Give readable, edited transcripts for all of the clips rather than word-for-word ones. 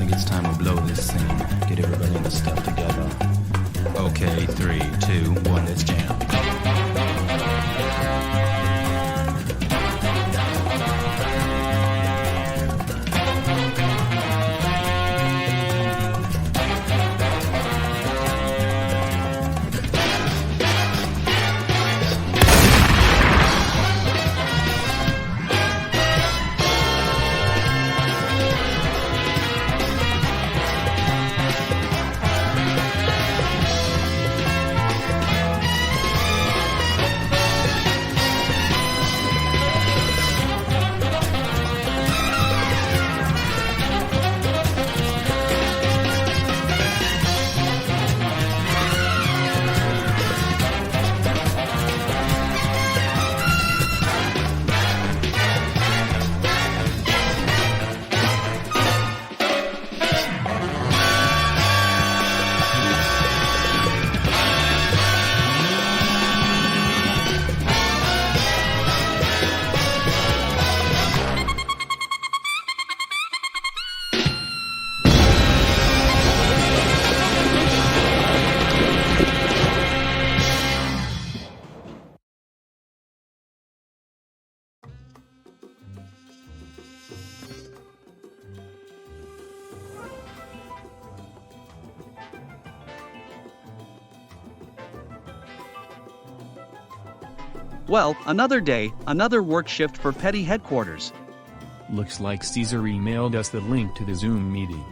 like it's time to blow this scene. Get everybody in the stuff together. Okay, 3, 2, 1, let's jam. Well, another day, another work shift for Petty Headquarters. Looks like Caesar emailed us the link to the Zoom meeting.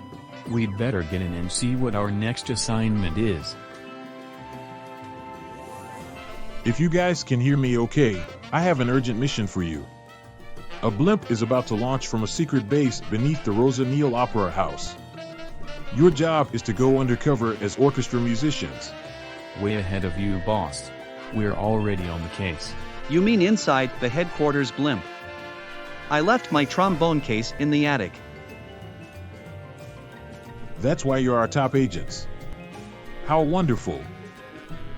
We'd better get in and see what our next assignment is. If you guys can hear me okay, I have an urgent mission for you. A blimp is about to launch from a secret base beneath the Rosa Neal Opera House. Your job is to go undercover as orchestra musicians. Way ahead of you, boss. We're already on the case. You mean inside the headquarters blimp? I left my trombone case in the attic. That's why you're our top agents. How wonderful.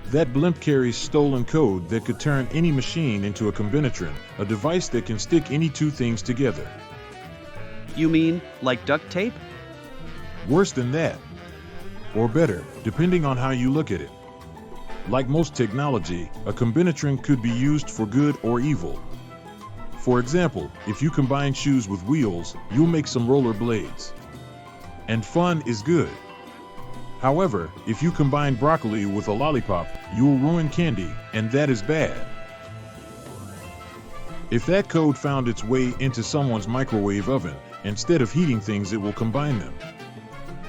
That blimp carries stolen code that could turn any machine into a combinatron, a device that can stick any two things together. You mean, like duct tape? Worse than that. Or better, depending on how you look at it. Like most technology, a combinatron could be used for good or evil. For example, if you combine shoes with wheels, you'll make some roller blades. And fun is good. However, if you combine broccoli with a lollipop, you'll ruin candy, and that is bad. If that code found its way into someone's microwave oven, instead of heating things, it will combine them.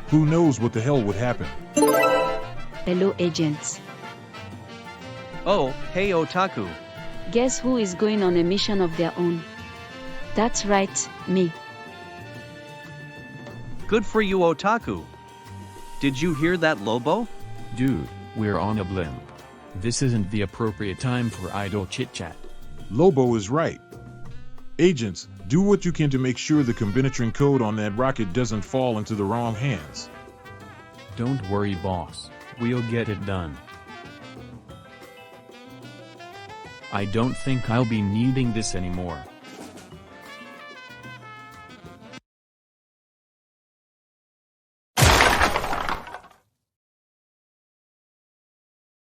Who knows what the hell would happen? Hello, agents. Oh, hey Otaku. Guess who is going on a mission of their own? That's right, me. Good for you, Otaku. Did you hear that, Lobo? Dude, we're on a blimp. This isn't the appropriate time for idle chit-chat. Lobo is right. Agents, do what you can to make sure the combinatron code on that rocket doesn't fall into the wrong hands. Don't worry, boss. We'll get it done. I don't think I'll be needing this anymore.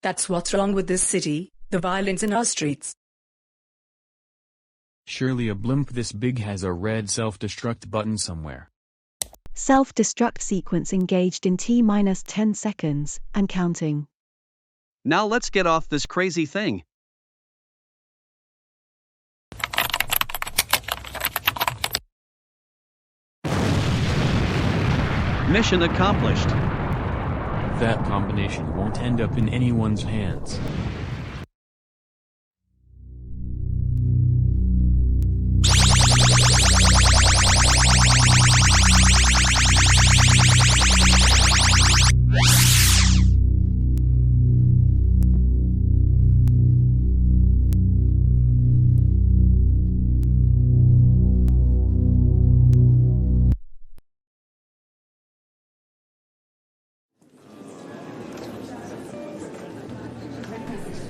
That's what's wrong with this city, the violence in our streets. Surely a blimp this big has a red self-destruct button somewhere. Self-destruct sequence engaged in T-10 seconds, and counting. Now let's get off this crazy thing. Mission accomplished. That combination won't end up in anyone's hands.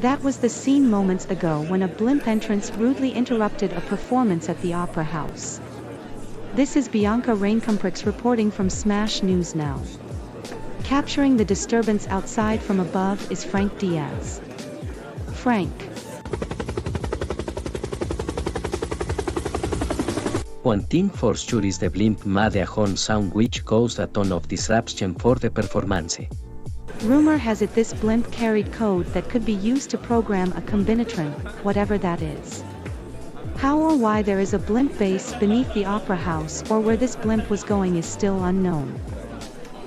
That was the scene moments ago when a blimp entrance rudely interrupted a performance at the Opera House. This is Bianca Raincomprix reporting from Smash News Now. Capturing the disturbance outside from above is Frank Diaz. Frank. One team for sure is the blimp made a horn sound which caused a ton of disruption for the performance. Rumor has it this blimp carried code that could be used to program a combinatron, whatever that is. How or why there is a blimp base beneath the Opera House or where this blimp was going is still unknown.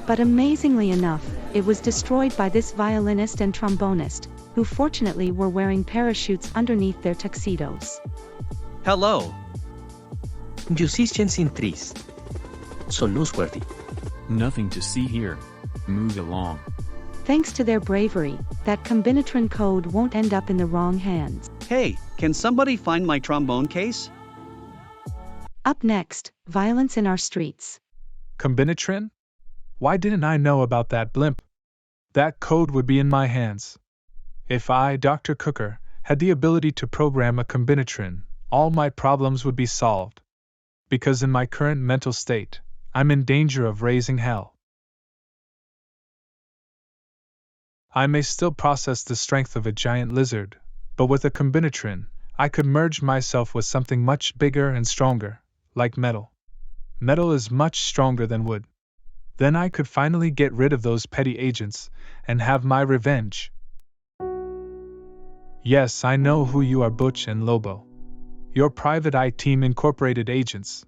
But amazingly enough, it was destroyed by this violinist and trombonist, who fortunately were wearing parachutes underneath their tuxedos. Hello. Musicians in trees. So newsworthy. Nothing to see here. Move along. Thanks to their bravery, that combinatron code won't end up in the wrong hands. Hey, can somebody find my trombone case? Up next, violence in our streets. Combinatron? Why didn't I know about that blimp? That code would be in my hands. If I, Dr. Cooker, had the ability to program a combinatron, all my problems would be solved. Because in my current mental state, I'm in danger of raising hell. I may still process the strength of a giant lizard, but with a combinatron, I could merge myself with something much bigger and stronger, like metal. Metal is much stronger than wood. Then I could finally get rid of those petty agents and have my revenge. Yes, I know who you are, Butch and Lobo. Your private eye team incorporated agents.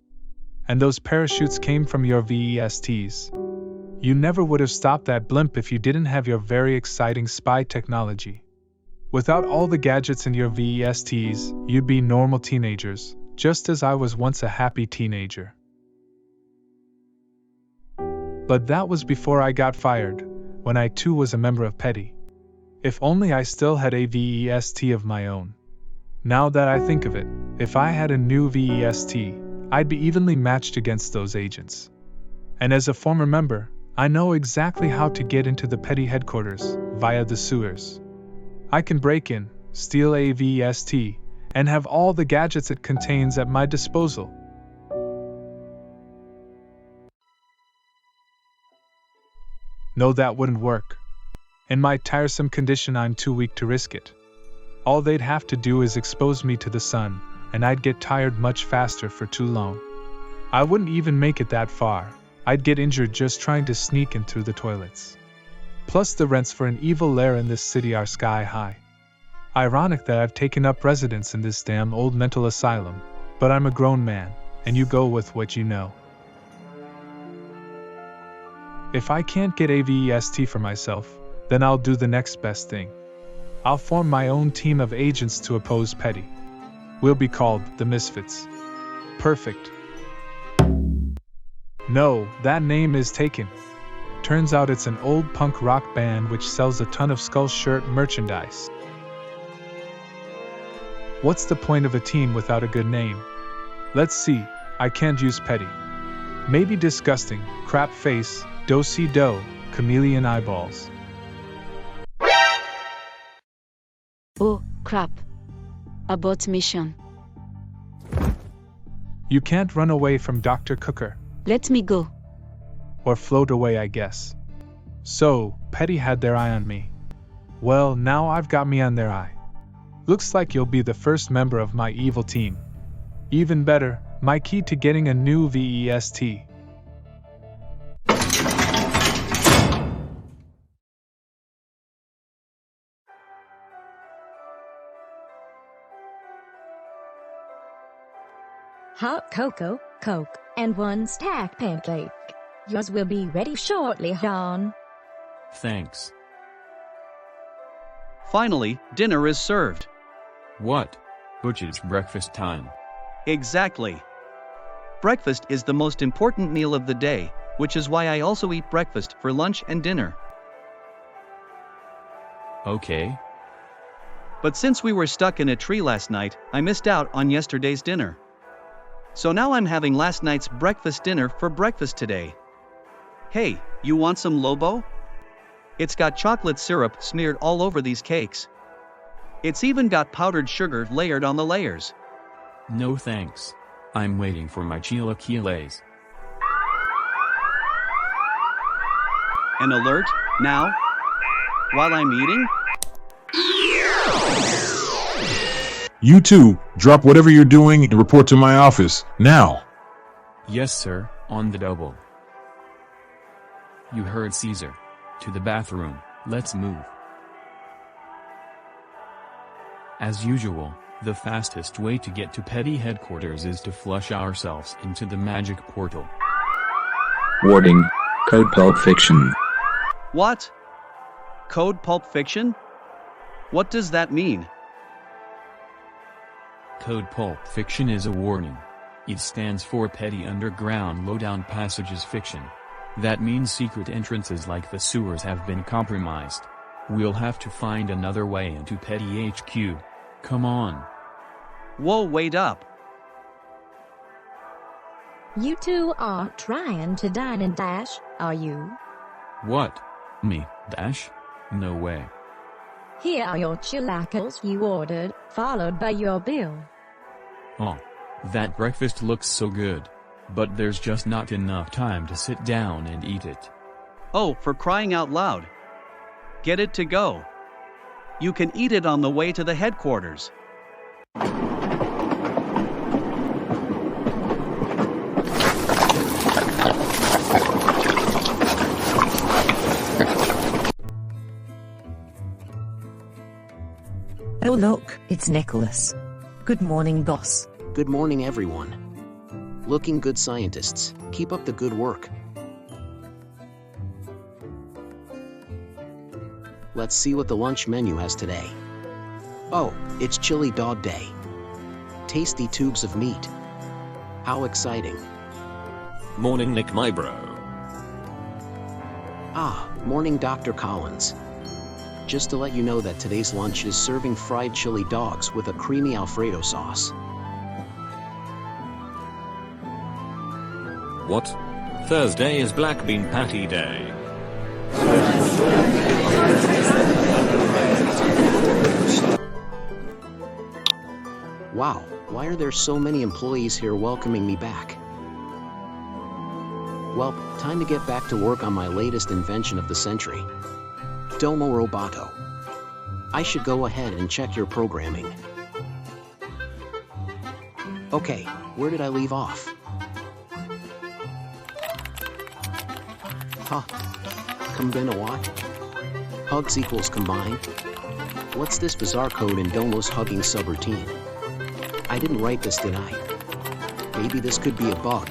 And those parachutes came from your VESTs. You never would have stopped that blimp if you didn't have your very exciting spy technology. Without all the gadgets in your VESTs, you'd be normal teenagers, just as I was once a happy teenager. But that was before I got fired, when I too was a member of Petty. If only I still had a VEST of my own. Now that I think of it, if I had a new VEST, I'd be evenly matched against those agents. And as a former member, I know exactly how to get into the Petty headquarters, via the sewers. I can break in, steal a VEST, and have all the gadgets it contains at my disposal. No, that wouldn't work. In my tiresome condition, I'm too weak to risk it. All they'd have to do is expose me to the sun, and I'd get tired much faster for too long. I wouldn't even make it that far. I'd get injured just trying to sneak in through the toilets. Plus the rents for an evil lair in this city are sky high. Ironic that I've taken up residence in this damn old mental asylum, but I'm a grown man, and you go with what you know. If I can't get a VEST for myself, then I'll do the next best thing. I'll form my own team of agents to oppose Petty. We'll be called the Misfits. Perfect. No, that name is taken. Turns out it's an old punk rock band which sells a ton of Skull shirt merchandise. What's the point of a team without a good name? Let's see, I can't use Petty. Maybe disgusting, crap face, do-si-do, chameleon eyeballs. Oh, crap. Abort mission. You can't run away from Dr. Cooker. Let me go. Or float away, I guess. So, Petty had their eye on me. Well, now I've got me on their eye. Looks like you'll be the first member of my evil team. Even better, my key to getting a new VEST. Hot cocoa, Coke, and one stacked pancake. Yours will be ready shortly, John. Thanks. Finally, dinner is served. What? Butch, it's breakfast time. Exactly. Breakfast is the most important meal of the day, which is why I also eat breakfast for lunch and dinner. Okay. But since we were stuck in a tree last night, I missed out on yesterday's dinner. So now I'm having last night's breakfast dinner for breakfast today. Hey, you want some Lobo? It's got chocolate syrup smeared all over these cakes. It's even got powdered sugar layered on the layers. No thanks. I'm waiting for my chilaquiles. An alert, now? While I'm eating? You two, drop whatever you're doing and report to my office, now. Yes, sir, on the double. You heard Caesar. To the bathroom, let's move. As usual, the fastest way to get to petty headquarters is to flush ourselves into the magic portal. Warning. Code Pulp Fiction. What? Code Pulp Fiction? What does that mean? Code Pulp Fiction is a warning. It stands for Petty Underground Lowdown Passages Fiction. That means secret entrances like the sewers have been compromised. We'll have to find another way into Petty HQ. Come on. Whoa, wait up. You two aren't trying to dine and dash, are you? What? Me, Dash? No way. Here are your chilaquiles you ordered, followed by your bill. Oh. That breakfast looks so good. But there's just not enough time to sit down and eat it. Oh, for crying out loud. Get it to go. You can eat it on the way to the headquarters. Oh look, it's Nicholas. Good morning, boss. Good morning, everyone. Looking good, scientists. Keep up the good work. Let's see what the lunch menu has today. Oh, it's chili dog day. Tasty tubes of meat. How exciting. Morning, Nick, my bro. Ah, morning, Dr. Collins. Just to let you know that today's lunch is serving fried chili dogs with a creamy Alfredo sauce. What? Thursday is black bean patty day. Wow, why are there so many employees here welcoming me back? Well, time to get back to work on my latest invention of the century. Domo Roboto. I should go ahead and check your programming. Okay, where did I leave off? Huh. Combine what? Hugs equals combine? What's this bizarre code in Domo's hugging subroutine? I didn't write this, did I? Maybe this could be a bug.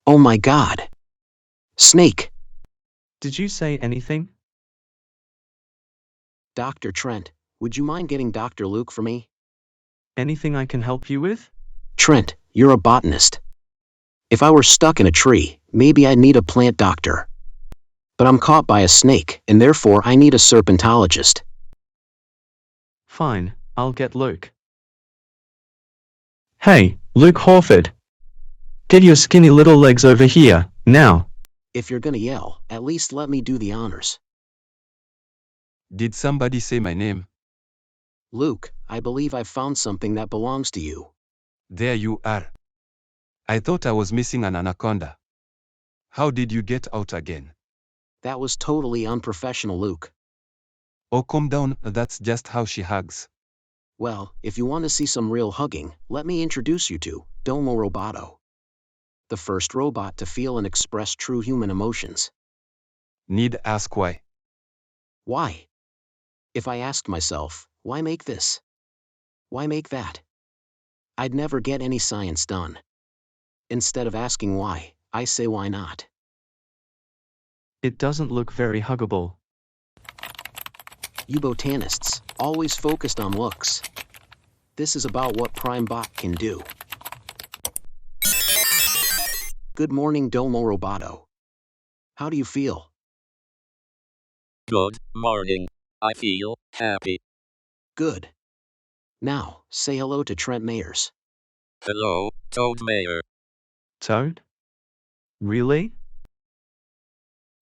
Oh my god. Snake. Did you say anything? Dr. Trent, would you mind getting Dr. Luke for me? Anything I can help you with? Trent, you're a botanist. If I were stuck in a tree, maybe I'd need a plant doctor. But I'm caught by a snake, and therefore I need a serpentologist. Fine, I'll get Luke. Hey, Luke Horford. Get your skinny little legs over here, now. If you're gonna yell, at least let me do the honors. Did somebody say my name? Luke, I believe I've found something that belongs to you. There you are. I thought I was missing an anaconda. How did you get out again? That was totally unprofessional, Luke. Oh, calm down, that's just how she hugs. Well, if you want to see some real hugging, let me introduce you to Domo Roboto. The first robot to feel and express true human emotions. Need ask why? Why? If I asked myself, why make this? Why make that? I'd never get any science done. Instead of asking why, I say why not. It doesn't look very huggable. You botanists, always focused on looks. This is about what Prime Bot can do. Good morning, Domo Roboto. How do you feel? Good morning. I feel happy. Good. Now, say hello to Trent Mayers. Hello, Toad Mayor. Toad? Really?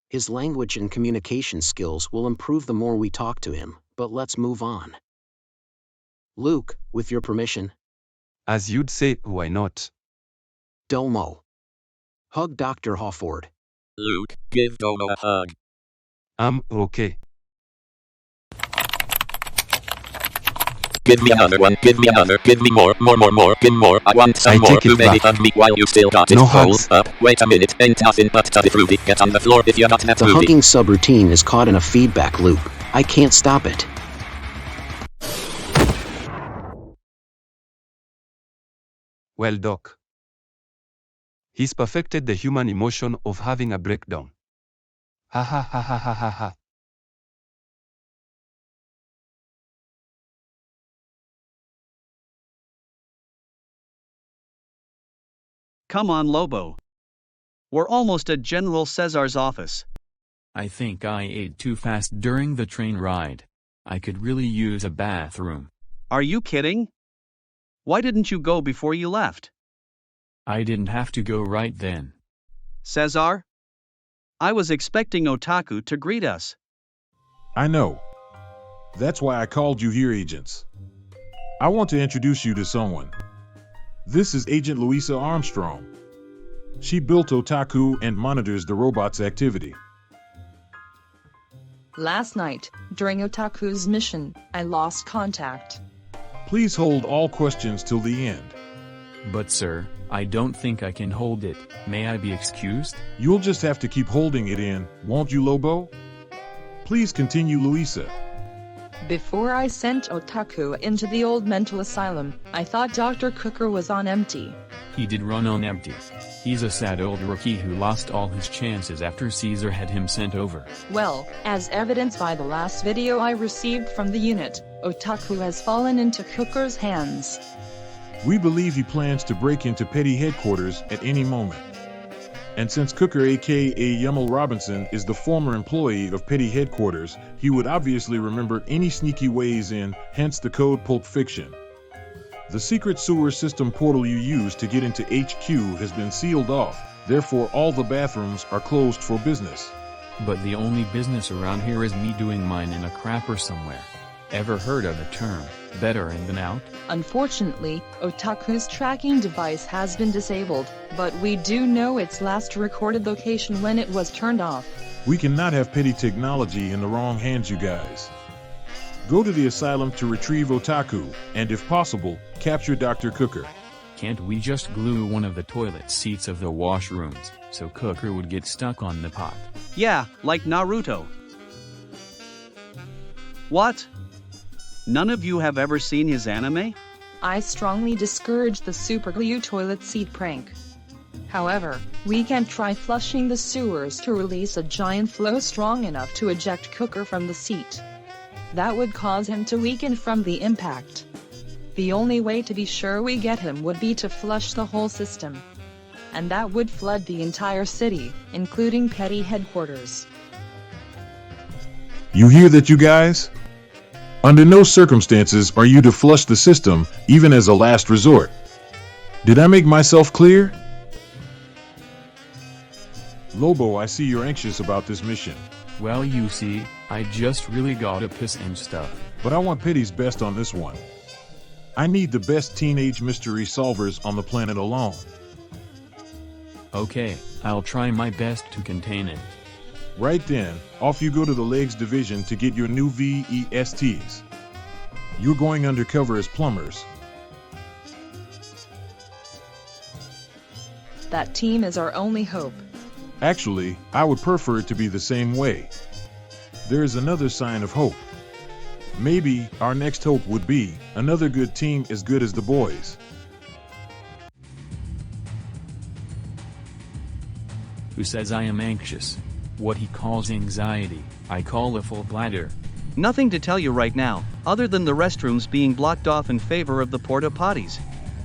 His language and communication skills will improve the more we talk to him, but let's move on. Luke, with your permission. As you'd say, why not? Domo. Hug Dr. Hawford. Luke, give Domo a hug. Okay. Give me another one, give me another, give me more, give me more. I want some more. You maybe hug me while you still got it. No Hold hugs. up, wait a minute, ain't nothing but to it, Rudy. Get on the floor if you're not that The Rudy. hugging subroutine is caught in a feedback loop. I can't stop it. Well, Doc. He's perfected the human emotion of having a breakdown. Ha ha ha ha ha ha ha. Come on, Lobo. We're almost at General Cesar's office. I think I ate too fast during the train ride. I could really use a bathroom. Are you kidding? Why didn't you go before you left? I didn't have to go right then. Cesar? I was expecting Otaku to greet us. I know. That's why I called you here, agents. I want to introduce you to someone. This is Agent Louisa Armstrong. She built Otaku and monitors the robot's activity. Last night, during Otaku's mission, I lost contact. Please hold all questions till the end. But sir, I don't think I can hold it. May I be excused? You'll just have to keep holding it in, won't you, Lobo? Please continue, Louisa. Before I sent Otaku into the old mental asylum, I thought Dr. Cooker was on empty. He did run on empty. He's a sad old rookie who lost all his chances after Caesar had him sent over. Well, as evidenced by the last video I received from the unit, Otaku has fallen into Cooker's hands. We believe he plans to break into Petty headquarters at any moment. And since Cooker aka Yummel Robinson is the former employee of Petty headquarters, he would obviously remember any sneaky ways in, hence the code Pulp Fiction. The secret sewer system portal you used to get into HQ has been sealed off, therefore all the bathrooms are closed for business. But the only business around here is me doing mine in a crapper somewhere. Ever heard of the term, better in than out? Unfortunately, Otaku's tracking device has been disabled, but we do know its last recorded location when it was turned off. We cannot have Petty technology in the wrong hands, you guys. Go to the asylum to retrieve Otaku, and if possible, capture Dr. Cooker. Can't we just glue one of the toilet seats of the washrooms, so Cooker would get stuck on the pot? Yeah, like Naruto. What? None of you have ever seen his anime? I strongly discourage the superglue toilet seat prank. However, we can try flushing the sewers to release a giant flow strong enough to eject Cooker from the seat. That would cause him to weaken from the impact. The only way to be sure we get him would be to flush the whole system. And that would flood the entire city, including Petty headquarters. You hear that, you guys? Under no circumstances are you to flush the system, even as a last resort. Did I make myself clear? Lobo, I see you're anxious about this mission. Well, you see, I just really gotta piss and stuff. But I want Petty's best on this one. I need the best teenage mystery solvers on the planet alone. Okay, I'll try my best to contain it. Right then, off you go to the Legs Division to get your new VESTs. You're going undercover as plumbers. That team is our only hope. Actually, I would prefer it to be the same way. There is another sign of hope. Maybe our next hope would be another good team as good as the boys. Who says I am anxious? What he calls anxiety, I call a full bladder. Nothing to tell you right now, other than the restrooms being blocked off in favor of the porta potties.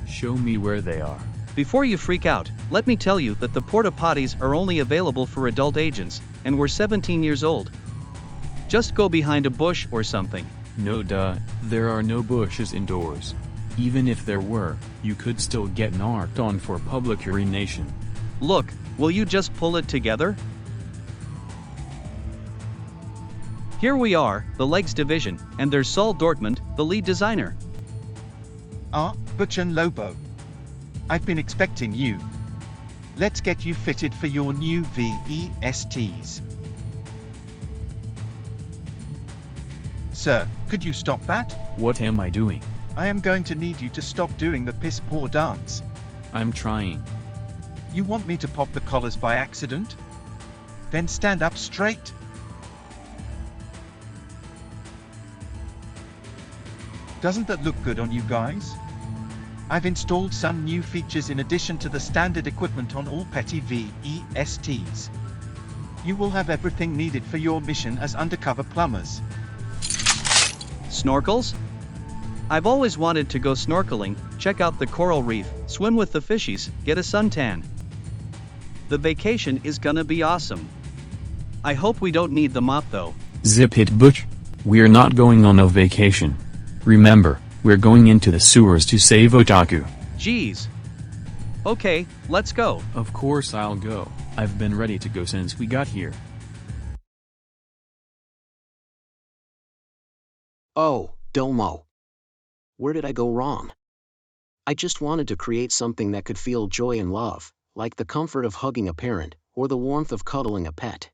Show me where they are. Before you freak out, let me tell you that the porta potties are only available for adult agents, and we're 17 years old. Just go behind a bush or something. No duh, there are no bushes indoors. Even if there were, you could still get narked on for public urination. Look, will you just pull it together? Here we are, the Legs division, and there's Saul Dortmund, the lead designer. Butch and Lobo. I've been expecting you. Let's get you fitted for your new VESTs. Sir, could you stop that? What am I doing? I am going to need you to stop doing the piss poor dance. I'm trying. You want me to pop the collars by accident? Then stand up straight. Doesn't that look good on you guys? I've installed some new features in addition to the standard equipment on all petty VESTs. You will have everything needed for your mission as undercover plumbers. Snorkels? I've always wanted to go snorkeling, check out the coral reef, swim with the fishies, get a suntan. The vacation is gonna be awesome. I hope we don't need the mop though. Zip it, Butch. We're not going on a vacation. Remember, we're going into the sewers to save Otaku. Jeez. Okay, let's go. Of course I'll go. I've been ready to go since we got here. Oh, Domo. Where did I go wrong? I just wanted to create something that could feel joy and love, like the comfort of hugging a parent, or the warmth of cuddling a pet.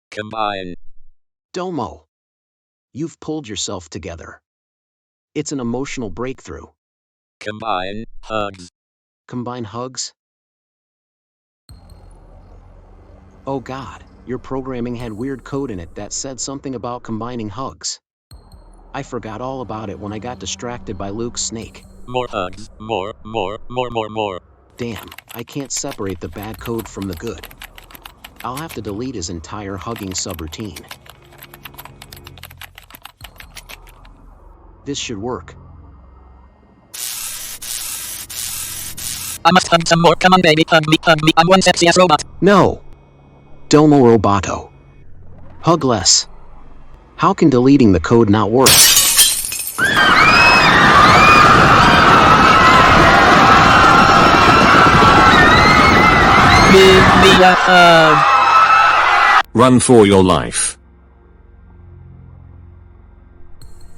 Combine. Domo. You've pulled yourself together. It's an emotional breakthrough. Combine hugs. Combine hugs? Oh God, your programming had weird code in it that said something about combining hugs. I forgot all about it when I got distracted by Luke's snake. More hugs, more. Damn, I can't separate the bad code from the good. I'll have to delete his entire hugging subroutine. This should work. I must hug some more. Come on, baby, hug me. I'm one sexy ass robot. No! Domo Roboto. Hug less. How can deleting the code not work? Give me a hug. Run for your life.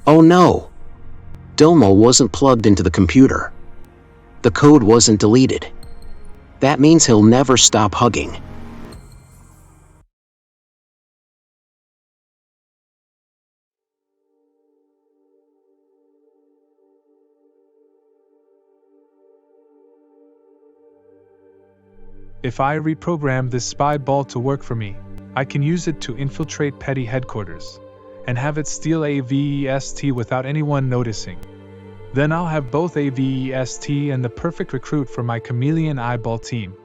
Oh no! Domo wasn't plugged into the computer. The code wasn't deleted. That means he'll never stop hugging. If I reprogram this spy ball to work for me, I can use it to infiltrate petty headquarters and have it steal a VEST without anyone noticing. Then I'll have both a VEST and the perfect recruit for my chameleon eyeball team.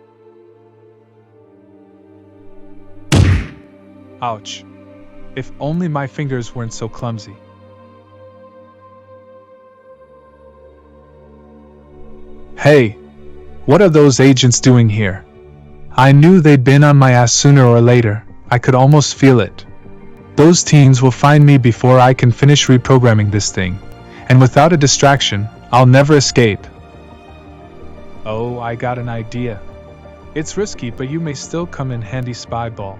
Ouch. If only my fingers weren't so clumsy. Hey, what are those agents doing here? I knew they'd been on my ass sooner or later. I could almost feel it. Those teens will find me before I can finish reprogramming this thing. And without a distraction, I'll never escape. Oh, I got an idea. It's risky, but you may still come in handy, spy ball.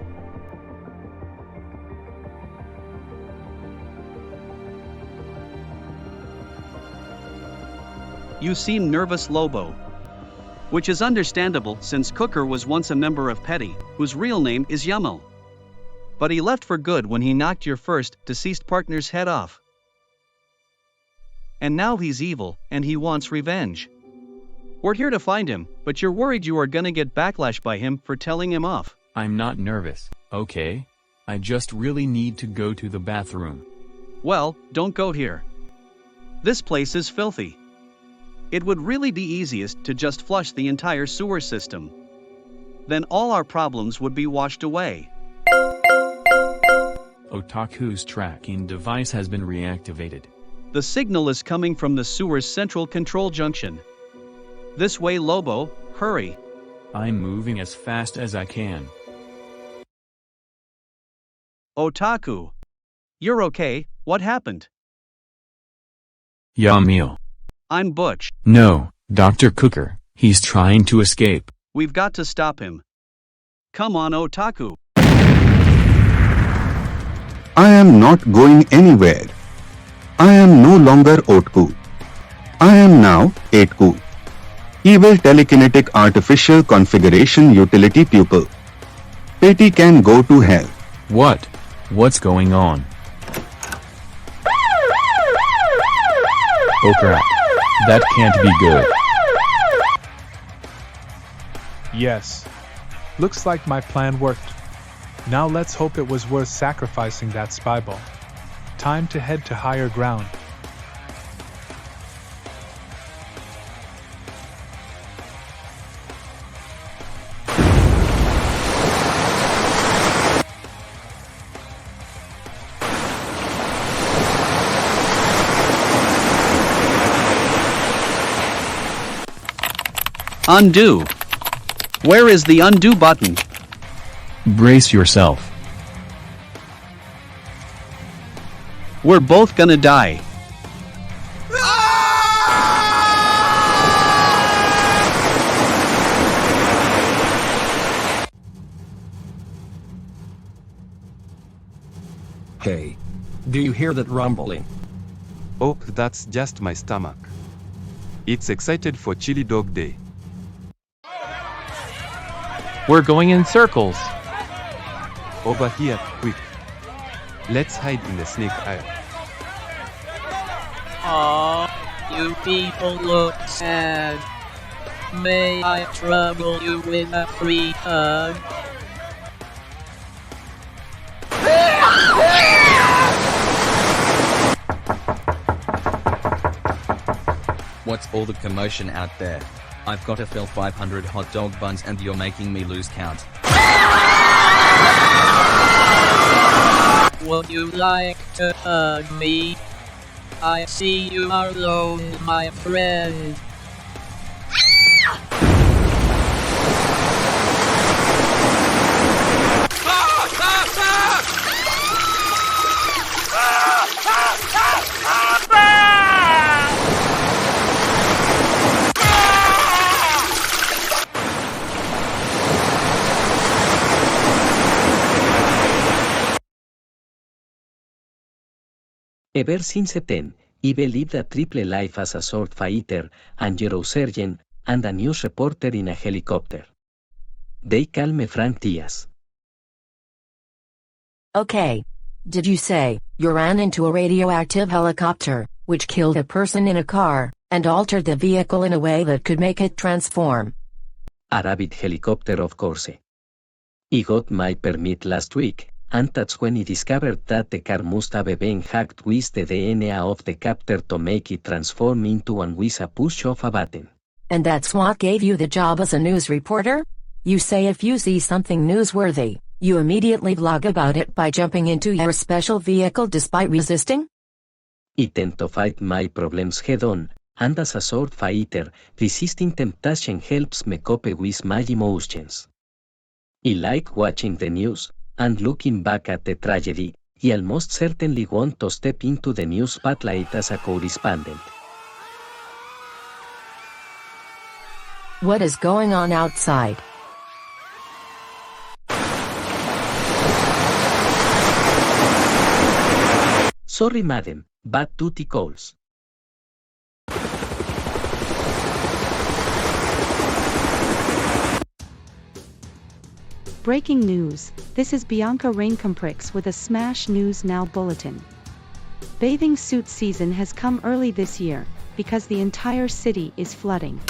You seem nervous, Lobo. Which is understandable since Cooker was once a member of Petty, whose real name is Yummel. But he left for good when he knocked your first deceased partner's head off. And now he's evil, and he wants revenge. We're here to find him, but you're worried you are gonna get backlash by him for telling him off. I'm not nervous, okay? I just really need to go to the bathroom. Well, don't go here. This place is filthy. It would really be easiest to just flush the entire sewer system. Then all our problems would be washed away. Otaku's tracking device has been reactivated. The signal is coming from the sewer's central control junction. This way, Lobo, hurry. I'm moving as fast as I can. Otaku. You're okay, what happened? Yamil. I'm Butch. No, Dr. Cooker, he's trying to escape. We've got to stop him. Come on, Otaku. I am not going anywhere. I am no longer Otku. I am now 8ku. Evil telekinetic artificial configuration utility pupil. Petty can go to hell. What? What's going on? Oh crap. That can't be good. Yes. Looks like my plan worked. Now let's hope it was worth sacrificing that spy ball. Time to head to higher ground. Undo. Where is the undo button? Brace yourself. We're both gonna die. Hey. Do you hear that rumbling? Oh, that's just my stomach. It's excited for Chili Dog Day. We're going in circles. Over here, quick. Let's hide in the snake aisle. Aw, you people look sad. May I trouble you with a free hug? What's all the commotion out there? I've got to fill 500 hot dog buns and you're making me lose count. Would you like to hug me? I see you are alone, my friend. Ever since then, I lived a triple life as a sword fighter, a neurosurgeon, and a news reporter in a helicopter. They call me Frank Diaz. Okay. Did you say you ran into a radioactive helicopter, which killed a person in a car, and altered the vehicle in a way that could make it transform? A rabbit helicopter, of course. I got my permit last week, and that's when I discovered that the car must have been hacked with the DNA of the captor to make it transform into one with a push of a button. And that's what gave you the job as a news reporter? You say if you see something newsworthy, you immediately vlog about it by jumping into your special vehicle despite resisting? I tend to fight my problems head-on, and as a sword fighter, resisting temptation helps me cope with my emotions. I like watching the news, and looking back at the tragedy, I almost certainly want to step into the news spotlight as a correspondent. What is going on outside? Sorry madam, but duty calls. Breaking news, this is Bianca Raincomprix with a Smash News Now bulletin. Bathing suit season has come early this year, because the entire city is flooding.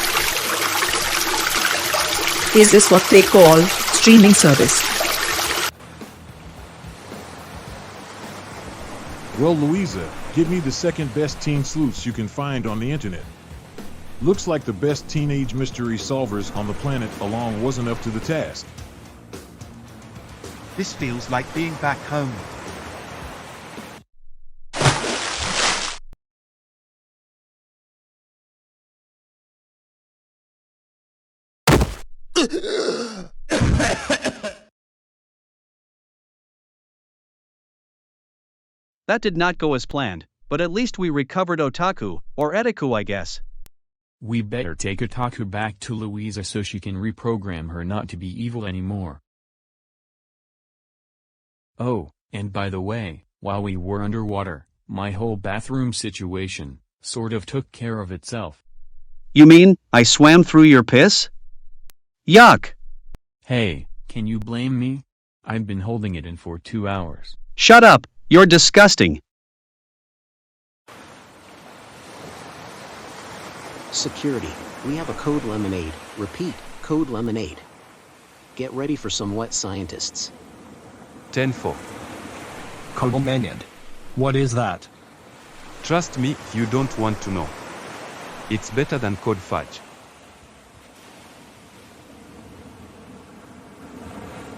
Is this what they call streaming service? Well, Louisa, give me the second best teen sleuths you can find on the internet. Looks like the best teenage mystery solvers on the planet alone wasn't up to the task. This feels like being back home. That did not go as planned, but at least we recovered Otaku, or Etaku I guess. We better take Otaku back to Louisa so she can reprogram her not to be evil anymore. Oh, and by the way, while we were underwater, my whole bathroom situation sort of took care of itself. You mean, I swam through your piss? Yuck! Hey, can you blame me? I've been holding it in for 2 hours. Shut up, you're disgusting. Security, we have a code lemonade. Repeat, code lemonade. Get ready for some wet scientists. 10-4. Code lemonade. What is that? Trust me, you don't want to know. It's better than code fudge.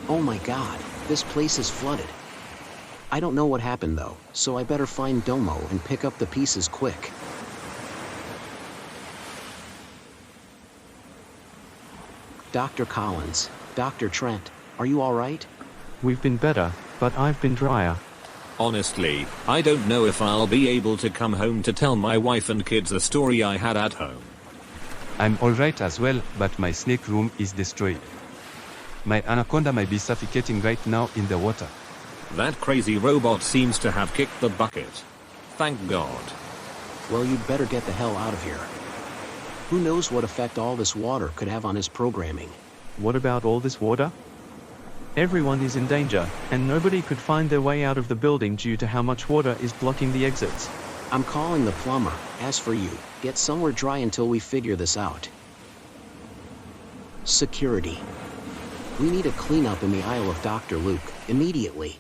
Oh my god, this place is flooded. I don't know what happened though, so I better find Domo and pick up the pieces quick. Dr. Collins, Dr. Trent, are you alright? We've been better, but I've been drier. Honestly, I don't know if I'll be able to come home to tell my wife and kids the story I had at home. I'm alright as well, but my snake room is destroyed. My anaconda might be suffocating right now in the water. That crazy robot seems to have kicked the bucket. Thank God. Well, you'd better get the hell out of here. Who knows what effect all this water could have on his programming? What about all this water? Everyone is in danger, and nobody could find their way out of the building due to how much water is blocking the exits. I'm calling the plumber. As for you, get somewhere dry until we figure this out. Security. We need a cleanup in the aisle of Dr. Luke, immediately.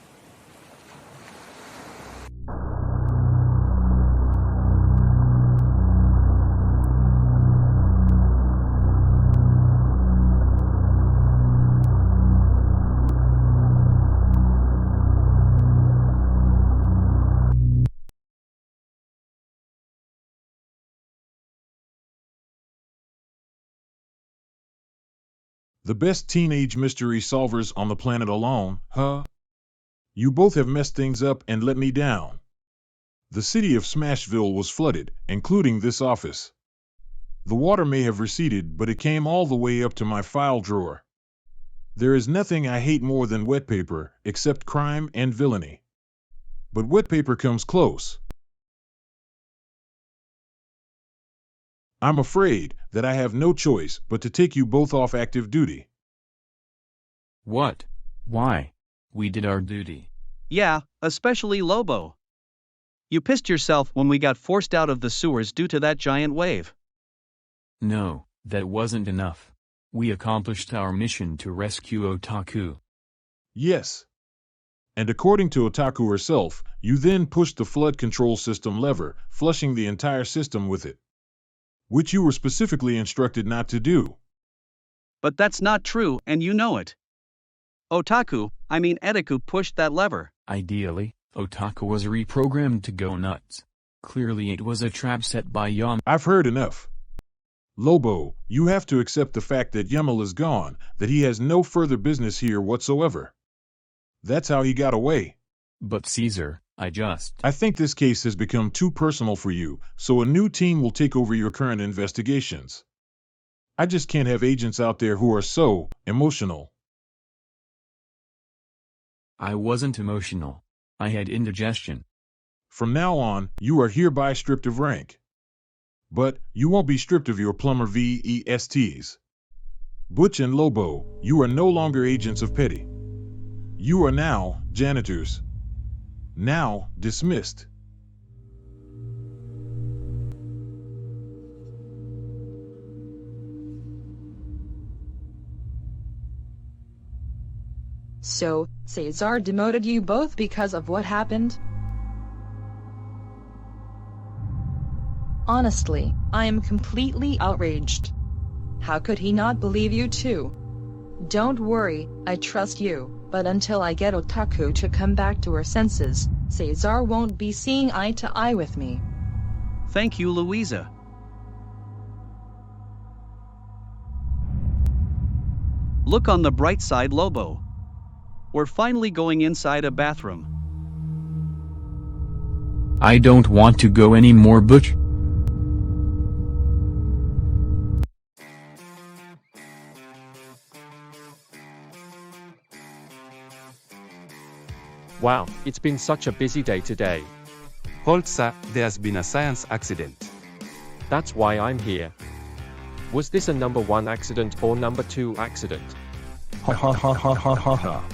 The best teenage mystery solvers on the planet alone, huh? You both have messed things up and let me down. The city of Smashville was flooded, including this office. The water may have receded, but it came all the way up to my file drawer. There is nothing I hate more than wet paper, except crime and villainy. But wet paper comes close. I'm afraid that I have no choice but to take you both off active duty. What? Why? We did our duty. Yeah, especially Lobo. You pissed yourself when we got forced out of the sewers due to that giant wave. No, that wasn't enough. We accomplished our mission to rescue Otaku. Yes. And according to Otaku herself, you then pushed the flood control system lever, flushing the entire system with it. Which you were specifically instructed not to do. But that's not true, and you know it. Etaku pushed that lever. Ideally, Otaku was reprogrammed to go nuts. Clearly it was a trap set by Yam. I've heard enough. Lobo, you have to accept the fact that Yamal is gone, that he has no further business here whatsoever. That's how he got away. But Caesar, I think this case has become too personal for you, so a new team will take over your current investigations. I just can't have agents out there who are so emotional. I wasn't emotional. I had indigestion. From now on, you are hereby stripped of rank. But you won't be stripped of your plumber VESTs. Butch and Lobo, you are no longer agents of Petty. You are now janitors. Now dismissed. So, Caesar demoted you both because of what happened? Honestly, I am completely outraged. How could he not believe you too? Don't worry, I trust you, but until I get Otaku to come back to her senses, Caesar won't be seeing eye to eye with me. Thank you, Louisa. Look on the bright side, Lobo. We're finally going inside a bathroom. I don't want to go anymore, Butch. Wow, it's been such a busy day today. Hold, sir, there's been a science accident. That's why I'm here. Was this a number 1 accident or number 2 accident? Ha ha ha ha ha ha ha.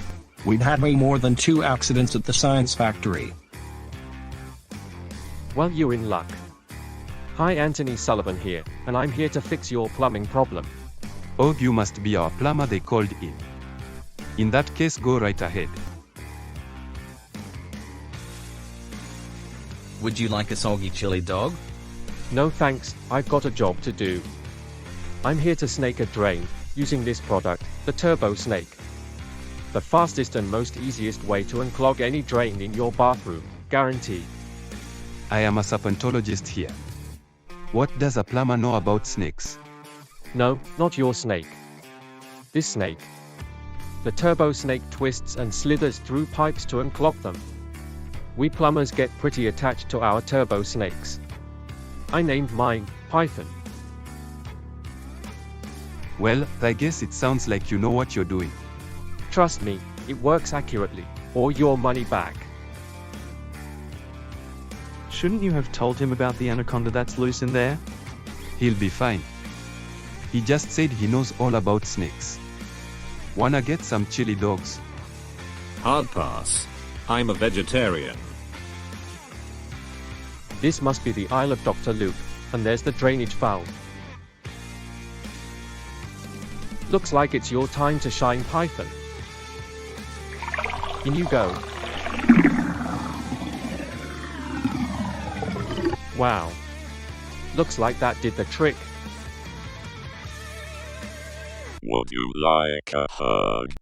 We've had way more than 2 accidents at the science factory. Well, you're in luck. Hi, Anthony Sullivan here, and I'm here to fix your plumbing problem. Oh, you must be our plumber they called in. In that case, go right ahead. Would you like a soggy chili dog? No thanks, I've got a job to do. I'm here to snake a drain, using this product, the Turbo Snake. The fastest and most easiest way to unclog any drain in your bathroom, guaranteed. I am a serpentologist here. What does a plumber know about snakes? No, not your snake. This snake. The Turbo Snake twists and slithers through pipes to unclog them. We plumbers get pretty attached to our Turbo Snakes. I named mine Python. Well, I guess it sounds like you know what you're doing. Trust me, it works accurately, or your money back. Shouldn't you have told him about the anaconda that's loose in there? He'll be fine. He just said he knows all about snakes. Wanna get some chili dogs? Hard pass. I'm a vegetarian. This must be the Isle of Dr. Luke, and there's the drainage valve. Looks like it's your time to shine, Python. In you go. Wow. Looks like that did the trick. Would you like a hug?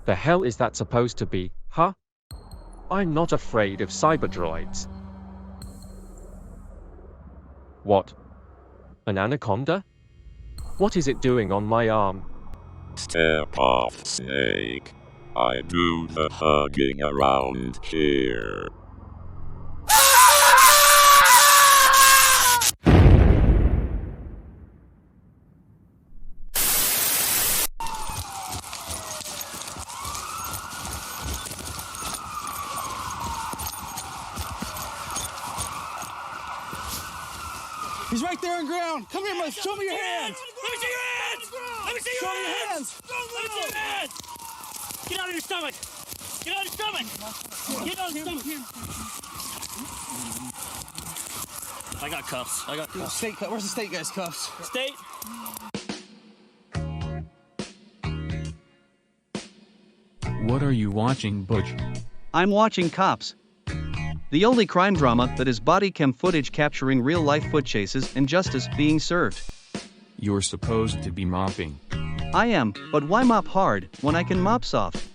The hell is that supposed to be, huh? I'm not afraid of cyberdroids. What? An anaconda? What is it doing on my arm? Step off, snake. I do the hugging around here. He's right there on ground. Come here, Mike. Show me your hands. Let me see your hands. Let me see your hands. Let me see your hands. Get out of your stomach. Get out of your stomach. Get out of your stomach. I got cuffs. I got cuffs. State cuffs. Where's the state guy's cuffs? State. What are you watching, Butch? I'm watching Cops. The only crime drama that is body cam footage capturing real-life foot chases and justice being served. You're supposed to be mopping. I am, but why mop hard when I can mop soft?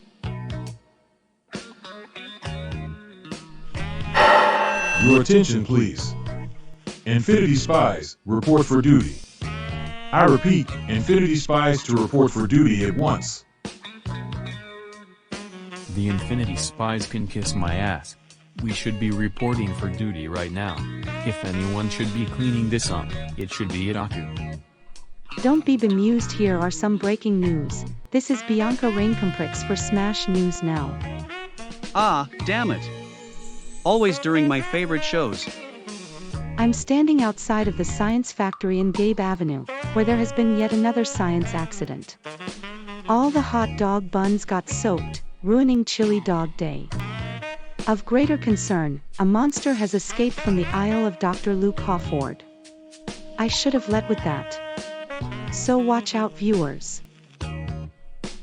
Your attention, please. Infinity Spies, report for duty. I repeat, Infinity Spies to report for duty at once. The Infinity Spies can kiss my ass. We should be reporting for duty right now. If anyone should be cleaning this up, it should be Itaku. Don't be bemused, here are some breaking news. This is Bianca Raincomprix for Smash News Now. Ah, damn it. Always during my favorite shows. I'm standing outside of the Science Factory in Gabe Avenue, where there has been yet another science accident. All the hot dog buns got soaked, ruining Chili Dog Day. Of greater concern, a monster has escaped from the Isle of Dr. Luke Hawford. I should have led with that. So watch out, viewers.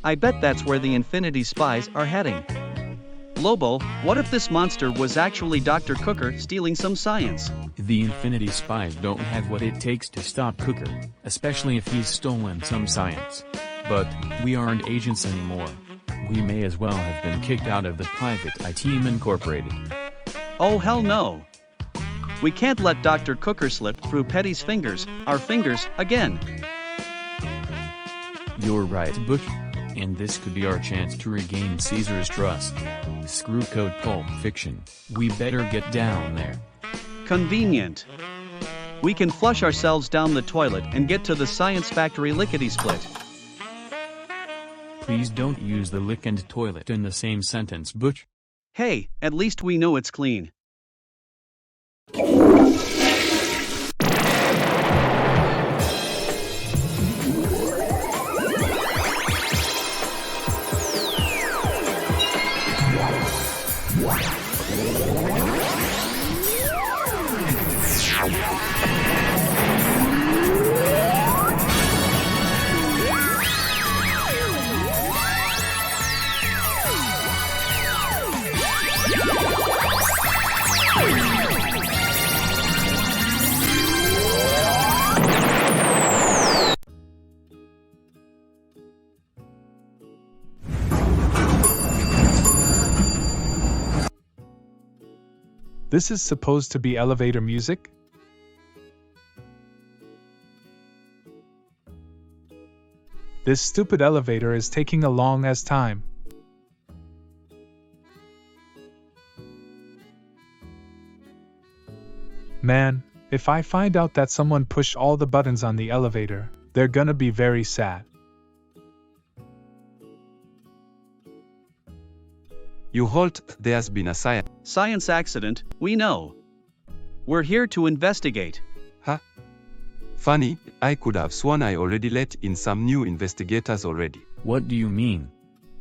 I bet that's where the Infinity Spies are heading. Lobo, what if this monster was actually Dr. Cooker stealing some science? The Infinity Spies don't have what it takes to stop Cooker, especially if he's stolen some science. But we aren't agents anymore. We may as well have been kicked out of the private eye team incorporated. Oh hell no. We can't let Dr. Cooker slip through Petty's fingers, our fingers, again. You're right, Butch. And this could be our chance to regain Caesar's trust. Screw code Pulp Fiction. We better get down there. Convenient. We can flush ourselves down the toilet and get to the Science Factory lickety-split. Please don't use the lick and toilet in the same sentence, Butch. Hey, at least we know it's clean. This is supposed to be elevator music? This stupid elevator is taking a long as time. Man, if I find out that someone pushed all the buttons on the elevator, they're gonna be very sad. You halt, there's been a science accident, we know. We're here to investigate. Huh? Funny, I could have sworn I already let in some new investigators already. What do you mean?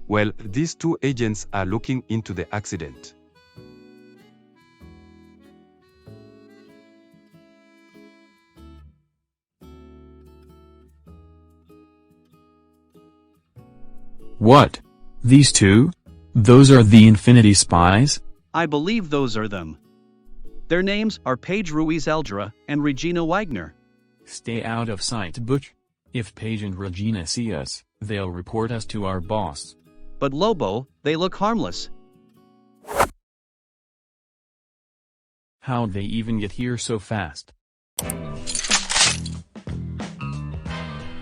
Well, these two agents are looking into the accident. What? These two? Those are the Infinity Spies? I believe those are them. Their names are Paige Ruiz-Eldra and Regina Wagner. Stay out of sight, Butch. If Paige and Regina see us, they'll report us to our boss. But Lobo, they look harmless. How'd they even get here so fast?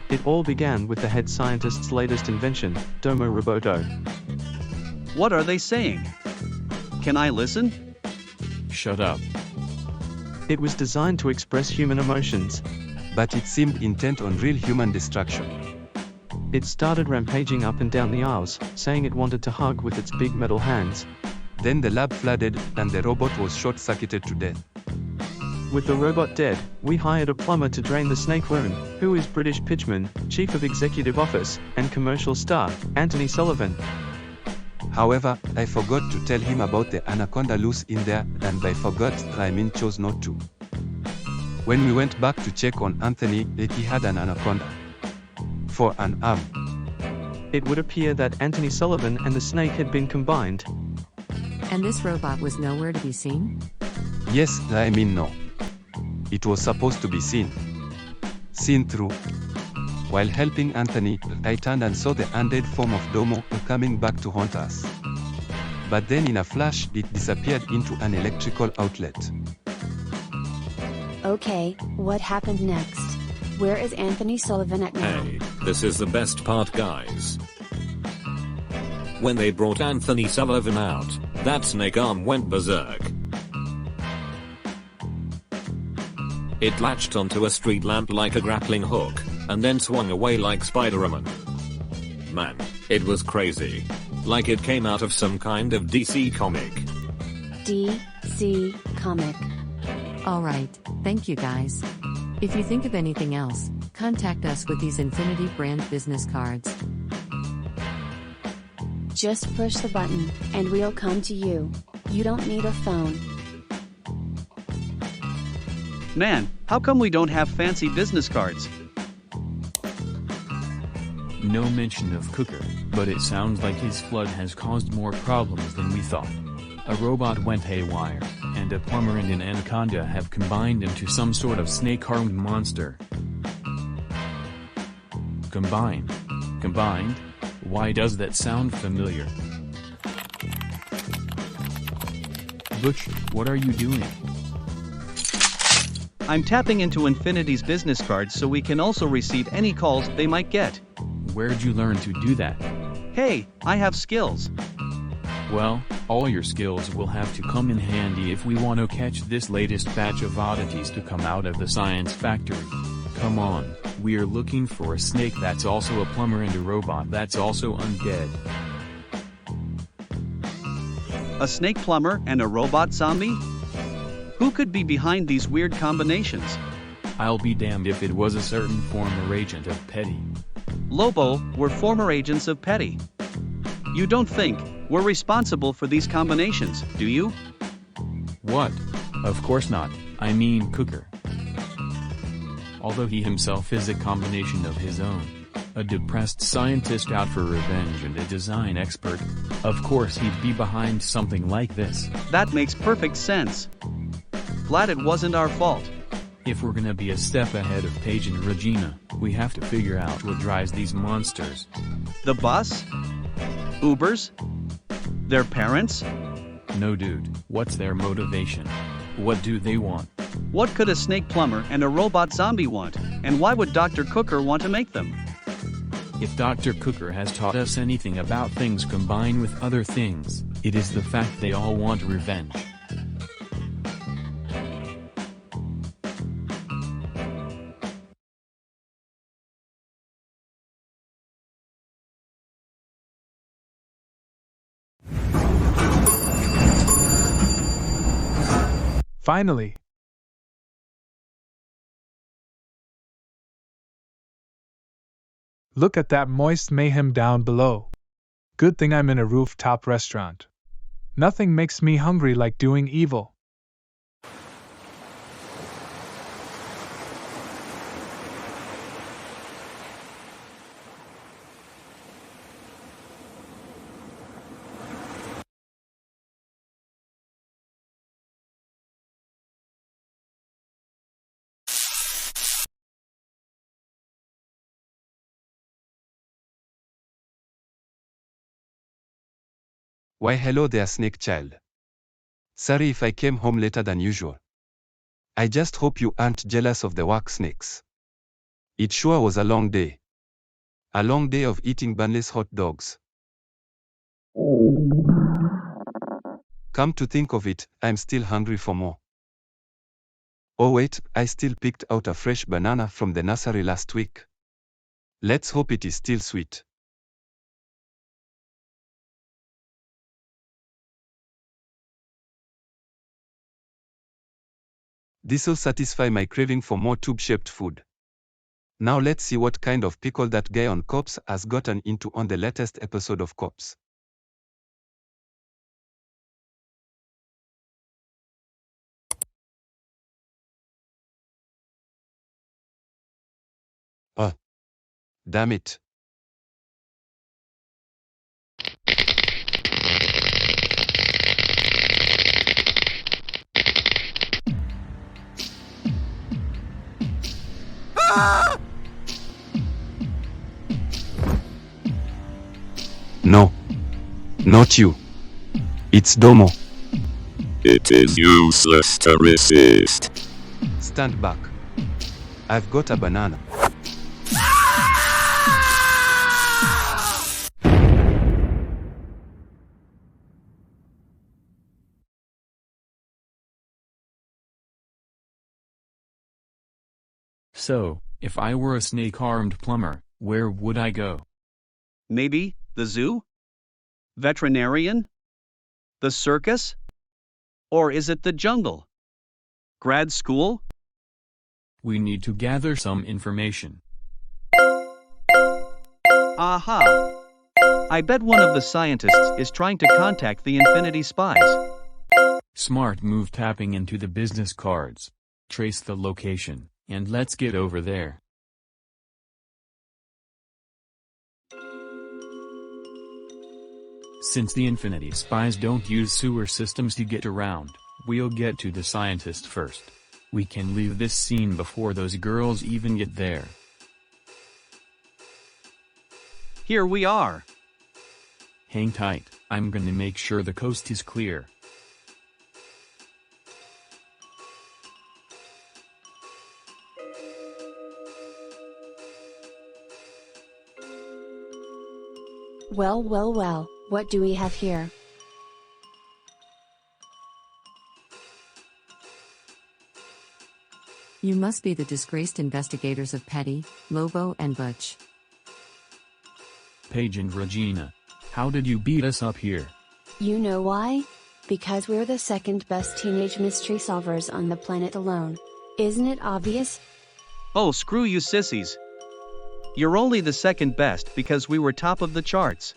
It all began with the head scientist's latest invention, Domo Roboto. What are they saying? Can I listen? Shut up. It was designed to express human emotions. But it seemed intent on real human destruction. It started rampaging up and down the aisles, saying it wanted to hug with its big metal hands. Then the lab flooded, and the robot was short-circuited to death. With the robot dead, we hired a plumber to drain the snake room, who is British pitchman, chief of executive office, and commercial star, Anthony Sullivan. However, I forgot to tell him about the anaconda loose in there, and by forgot, I mean chose not to. When we went back to check on Anthony, he had an anaconda. For an arm. It would appear that Anthony Sullivan and the snake had been combined. And this robot was nowhere to be seen? Yes, I mean no. It was supposed to be seen. Seen through. While helping Anthony, I turned and saw the undead form of Domo coming back to haunt us. But then in a flash, it disappeared into an electrical outlet. Okay, what happened next? Where is Anthony Sullivan at now? Hey, this is the best part, guys. When they brought Anthony Sullivan out, that snake arm went berserk. It latched onto a street lamp like a grappling hook, and then swung away like Spider-Man. Man, it was crazy. Like it came out of some kind of DC comic. DC comic. Alright, thank you guys. If you think of anything else, contact us with these Infinity brand business cards. Just push the button, and we'll come to you. You don't need a phone. Man, how come we don't have fancy business cards? No mention of Cooker, but it sounds like his flood has caused more problems than we thought. A robot went haywire, and a plumber and an anaconda have combined into some sort of snake-armed monster. Combined? Combined? Why does that sound familiar? Butch, what are you doing? I'm tapping into Infinity's business cards so we can also receive any calls they might get. Where'd you learn to do that? Hey, I have skills. Well, all your skills will have to come in handy if we want to catch this latest batch of oddities to come out of the science factory. Come on, we're looking for a snake that's also a plumber and a robot that's also undead. A snake plumber and a robot zombie? Who could be behind these weird combinations? I'll be damned if it was a certain former agent of Petty. Lobo, we're former agents of Petty. You don't think we're responsible for these combinations, do you? What? Of course not, I mean Cooker. Although he himself is a combination of his own. A depressed scientist out for revenge and a design expert. Of course he'd be behind something like this. That makes perfect sense. Glad it wasn't our fault. If we're gonna be a step ahead of Paige and Regina, we have to figure out what drives these monsters. The bus? Ubers? Their parents? No dude, what's their motivation? What do they want? What could a snake plumber and a robot zombie want, and why would Dr. Cooker want to make them? If Dr. Cooker has taught us anything about things combined with other things, it is the fact they all want revenge. Finally! Look at that moist mayhem down below. Good thing I'm in a rooftop restaurant. Nothing makes me hungry like doing evil. Why hello there, snake child. Sorry if I came home later than usual. I just hope you aren't jealous of the work snakes. It sure was a long day. A long day of eating bunless hot dogs. Come to think of it, I'm still hungry for more. Oh wait, I still picked out a fresh banana from the nursery last week. Let's hope it is still sweet. This'll satisfy my craving for more tube-shaped food. Now let's see what kind of pickle that guy on Cops has gotten into on the latest episode of Cops. Oh. Damn it. No. Not you. It's Domo. It is useless to resist. Stand back. I've got a banana. So, if I were a snake-armed plumber, where would I go? Maybe the zoo? Veterinarian? The circus? Or is it the jungle? Grad school? We need to gather some information. Aha! I bet one of the scientists is trying to contact the Infinity Spies. Smart move, tapping into the business cards. Trace the location, and let's get over there. Since the Infinity Spies don't use sewer systems to get around, we'll get to the scientist first. We can leave this scene before those girls even get there. Here we are. Hang tight, I'm gonna make sure the coast is clear. Well, well, well, what do we have here? You must be the disgraced investigators of Petty, Lobo and Butch. Paige and Regina. How did you beat us up here? You know why? Because we're the second best teenage mystery solvers on the planet alone. Isn't it obvious? Oh, screw you sissies. You're only the second best because we were top of the charts.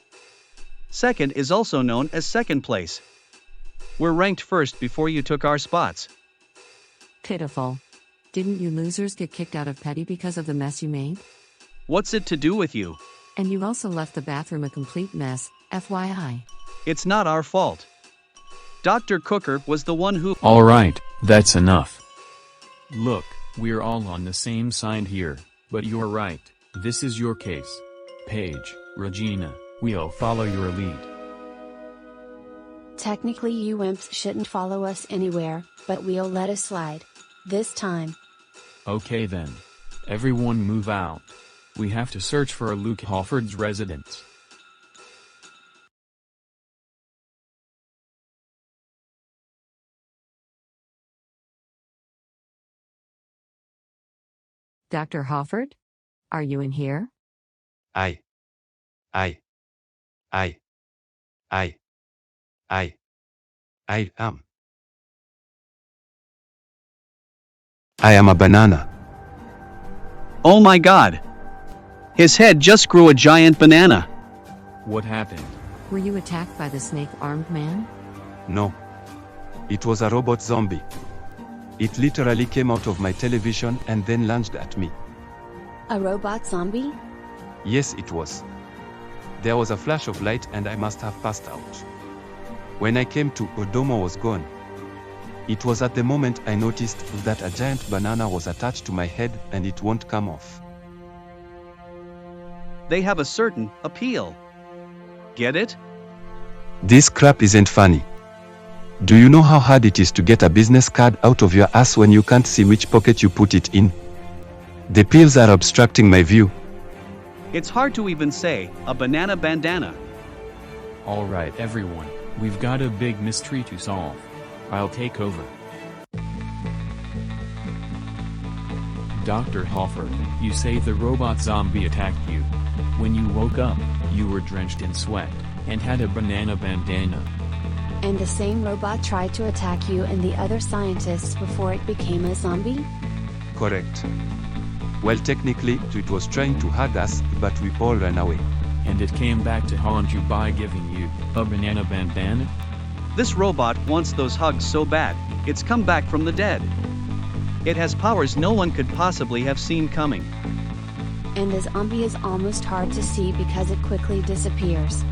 Second is also known as second place. We're ranked first before you took our spots. Pitiful. Didn't you losers get kicked out of Petty because of the mess you made? What's it to do with you? And you also left the bathroom a complete mess, FYI. It's not our fault. Dr. Cooker was the one who— Alright, that's enough. Look, we're all on the same side here, but you're right, this is your case. Paige, Regina, we'll follow your lead. Technically you wimps shouldn't follow us anywhere, but we'll let it slide. This time. Okay then. Everyone move out. We have to search for Luke Hofford's residence. Dr. Hofford? Are you in here? I am. I am a banana. Oh my god! His head just grew a giant banana. What happened? Were you attacked by the snake-armed man? No. It was a robot zombie. It literally came out of my television and then lunged at me. A robot zombie? Yes, it was. There was a flash of light and I must have passed out. When I came to, Odomo was gone. It was at the moment I noticed that a giant banana was attached to my head and it won't come off. They have a certain appeal. Get it? This crap isn't funny. Do you know how hard it is to get a business card out of your ass when you can't see which pocket you put it in? The pills are obstructing my view. It's hard to even say, a banana bandana. Alright everyone, we've got a big mystery to solve. I'll take over. Dr. Hofford, you say the robot zombie attacked you. When you woke up, you were drenched in sweat, and had a banana bandana. And the same robot tried to attack you and the other scientists before it became a zombie? Correct. Well, technically, it was trying to hug us, but we all ran away. And it came back to haunt you by giving you a banana bandana? This robot wants those hugs so bad, it's come back from the dead. It has powers no one could possibly have seen coming. And the zombie is almost hard to see because it quickly disappears.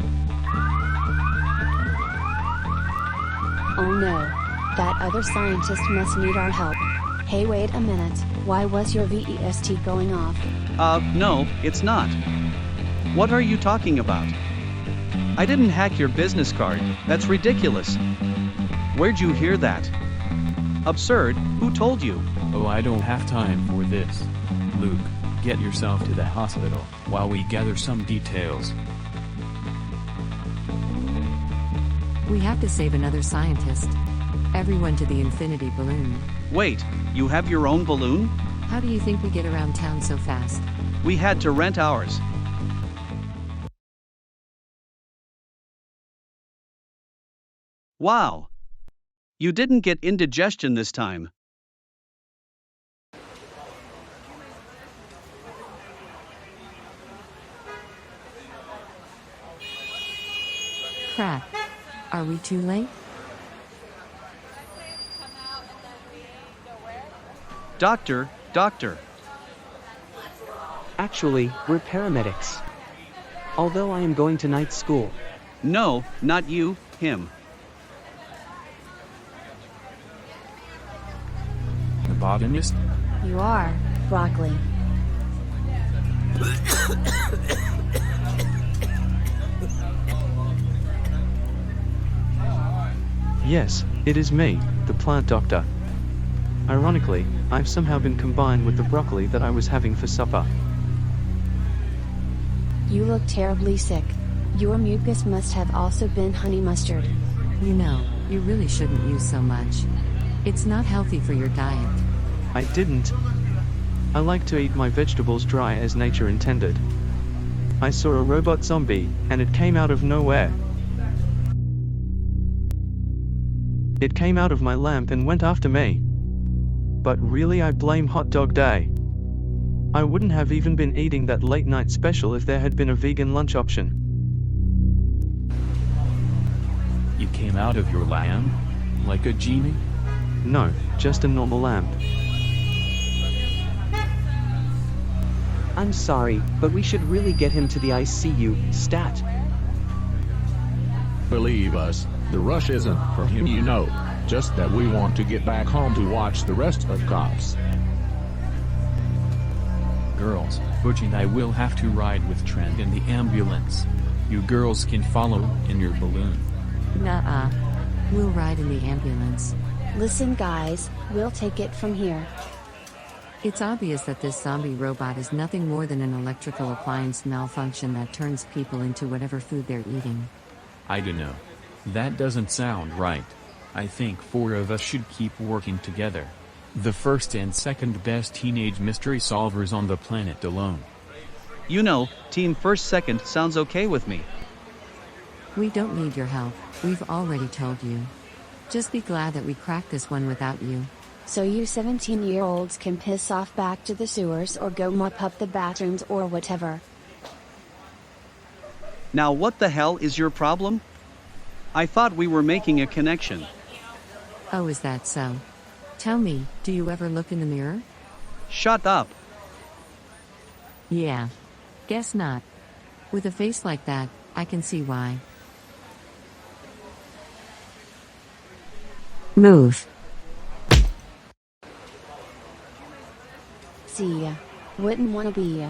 Oh no. That other scientist must need our help. Hey, wait a minute, why was your VEST going off? No, it's not. What are you talking about? I didn't hack your business card, that's ridiculous. Where'd you hear that? Absurd, who told you? Oh, I don't have time for this. Luke, get yourself to the hospital, while we gather some details. We have to save another scientist. Everyone to the infinity balloon. Wait, you have your own balloon? How do you think we get around town so fast? We had to rent ours. Wow! You didn't get indigestion this time. Crap. Are we too late? Doctor. Actually, we're paramedics. Although I am going to night school. No, not you, him. The botanist? You are, broccoli. Yes, it is me, the plant doctor. Ironically, I've somehow been combined with the broccoli that I was having for supper. You look terribly sick. Your mucus must have also been honey mustard. You know, you really shouldn't use so much. It's not healthy for your diet. I didn't. I like to eat my vegetables dry as nature intended. I saw a robot zombie, and it came out of nowhere. It came out of my lamp and went after me. But really, I blame Hot Dog Day. I wouldn't have even been eating that late night special if there had been a vegan lunch option. You came out of your lamp? Like a genie? No, just a normal lamp. I'm sorry, but we should really get him to the ICU, stat. Believe us, the rush isn't for him, you know. Just that we want to get back home to watch the rest of Cops. Girls, Butch and I will have to ride with Trent in the ambulance. You girls can follow in your balloon. Nuh-uh. We'll ride in the ambulance. Listen guys, we'll take it from here. It's obvious that this zombie robot is nothing more than an electrical appliance malfunction that turns people into whatever food they're eating. I dunno. That doesn't sound right. I think 4 of us should keep working together. The first and second best teenage mystery solvers on the planet alone. You know, team first second sounds okay with me. We don't need your help, we've already told you. Just be glad that we cracked this one without you. So you 17-year-olds can piss off back to the sewers or go mop up the bathrooms or whatever. Now what the hell is your problem? I thought we were making a connection. Oh, is that so? Tell me, do you ever look in the mirror? Shut up. Yeah. Guess not. With a face like that, I can see why. Move. See ya. Wouldn't wanna be ya.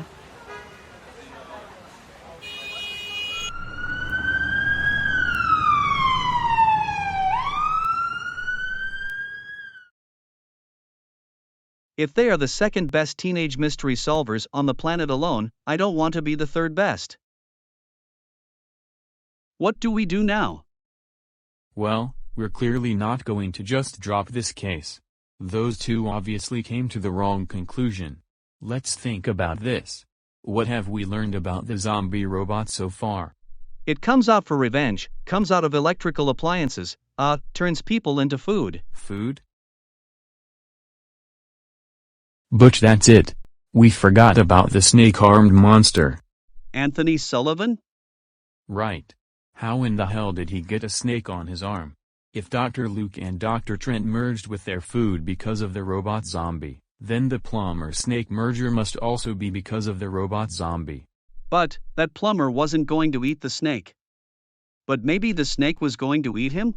If they are the second best teenage mystery solvers on the planet alone, I don't want to be the third best. What do we do now? Well, we're clearly not going to just drop this case. Those two obviously came to the wrong conclusion. Let's think about this. What have we learned about the zombie robot so far? It comes out for revenge, comes out of electrical appliances, turns people into food. Food? Butch, that's it. We forgot about the snake-armed monster. Anthony Sullivan? Right. How in the hell did he get a snake on his arm? If Dr. Luke and Dr. Trent merged with their food because of the robot zombie, then the plumber-snake merger must also be because of the robot zombie. But, that plumber wasn't going to eat the snake. But maybe the snake was going to eat him?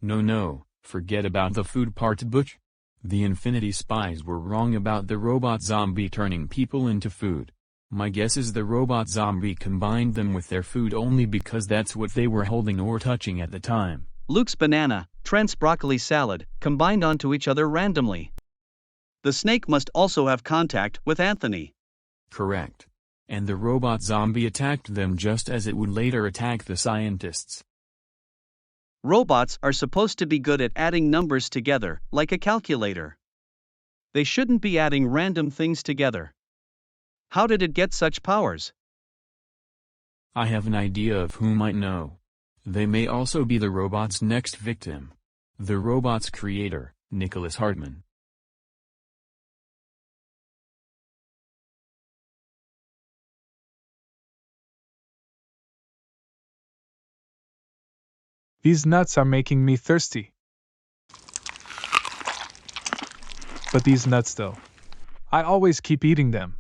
No, forget about the food part, Butch. The Infinity Spies were wrong about the robot zombie turning people into food. My guess is the robot zombie combined them with their food only because that's what they were holding or touching at the time. Luke's banana, Trent's broccoli salad, combined onto each other randomly. The snake must also have contact with Anthony. Correct. And the robot zombie attacked them just as it would later attack the scientists. Robots are supposed to be good at adding numbers together, like a calculator. They shouldn't be adding random things together. How did it get such powers? I have an idea of who might know. They may also be the robot's next victim. The robot's creator, Nicholas Hartman. These nuts are making me thirsty. But these nuts though. I always keep eating them.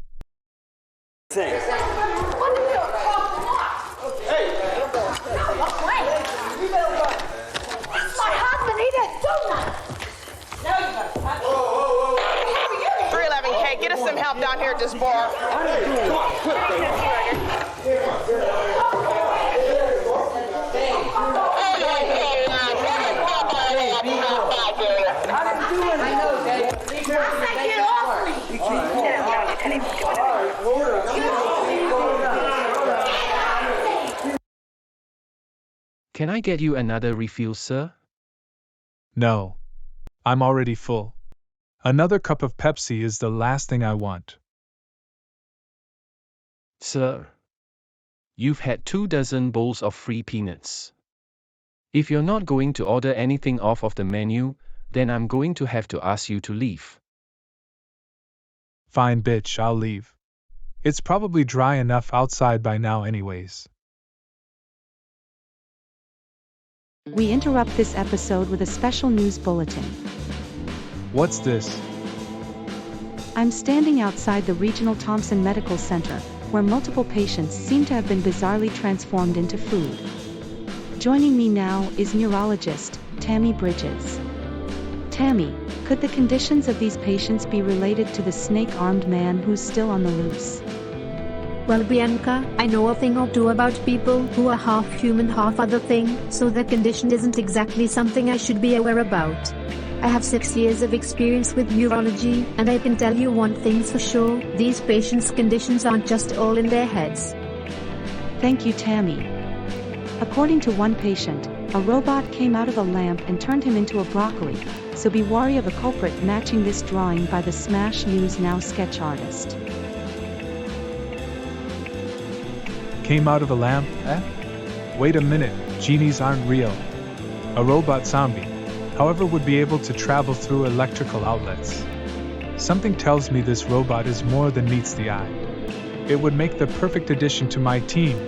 Get us some help down here at this bar. Can I get you another refill, sir? No. I'm already full. Another cup of Pepsi is the last thing I want. Sir, you've had 24 bowls of free peanuts. If you're not going to order anything off of the menu, then I'm going to have to ask you to leave. Fine, bitch, I'll leave. It's probably dry enough outside by now anyways. We interrupt this episode with a special news bulletin. What's this? I'm standing outside the Regional Thompson Medical Center, where multiple patients seem to have been bizarrely transformed into food. Joining me now is neurologist Tammy Bridges. Tammy, could the conditions of these patients be related to the snake-armed man who's still on the loose? Well, Bianca, I know a thing or two about people who are half human, half other thing, so the condition isn't exactly something I should be aware about. I have 6 years of experience with neurology, and I can tell you one thing's for sure, these patients' conditions aren't just all in their heads. Thank you, Tammy. According to one patient, a robot came out of a lamp and turned him into a broccoli, so be wary of a culprit matching this drawing by the Smash News Now sketch artist. Came out of a lamp, eh? Wait a minute, genies aren't real. A robot zombie, however, would be able to travel through electrical outlets. Something tells me this robot is more than meets the eye. It would make the perfect addition to my team.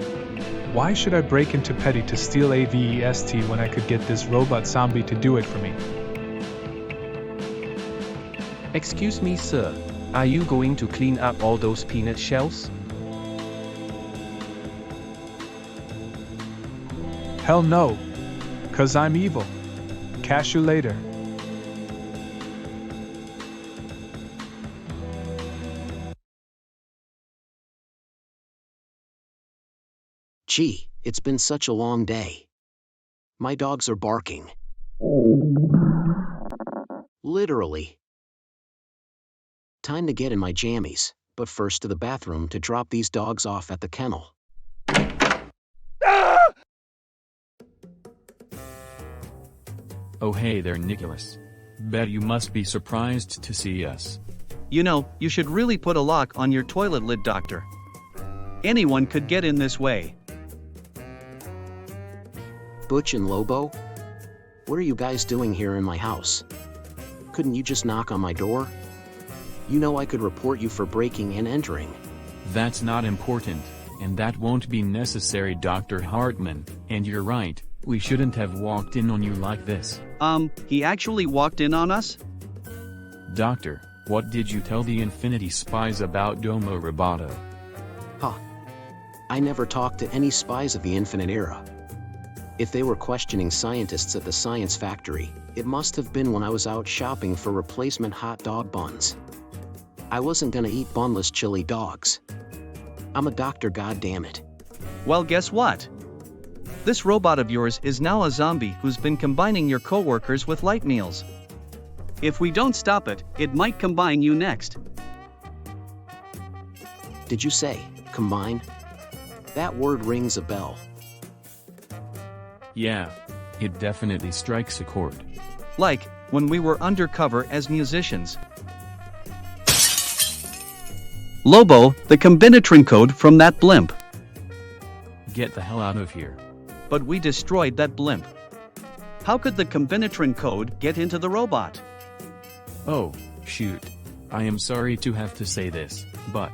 Why should I break into Petty to steal a VEST when I could get this robot zombie to do it for me? Excuse me, sir. Are you going to clean up all those peanut shells? Hell no. 'Cause I'm evil. Cash you later. Gee, it's been such a long day. My dogs are barking. Literally. Time to get in my jammies, but first to the bathroom to drop these dogs off at the kennel. Oh hey there, Nicholas. Bet you must be surprised to see us. You know, you should really put a lock on your toilet lid, doctor. Anyone could get in this way. Butch and Lobo? What are you guys doing here in my house? Couldn't you just knock on my door? You know I could report you for breaking and entering. That's not important, and that won't be necessary, Dr. Hartman, and you're right, we shouldn't have walked in on you like this. He actually walked in on us? Doctor, what did you tell the Infinity spies about Domo Roboto? Huh. I never talked to any spies of the Infinite Era. If they were questioning scientists at the science factory, it must have been when I was out shopping for replacement hot dog buns. I wasn't gonna eat bunless chili dogs. I'm a doctor, goddammit. Well, guess what? This robot of yours is now a zombie who's been combining your coworkers with light meals. If we don't stop it, it might combine you next. Did you say, combine? That word rings a bell. Yeah, it definitely strikes a chord. Like, when we were undercover as musicians. Lobo, the combinatron code from that blimp. Get the hell out of here. But we destroyed that blimp. How could the combinatron code get into the robot? Oh, shoot. I am sorry to have to say this, but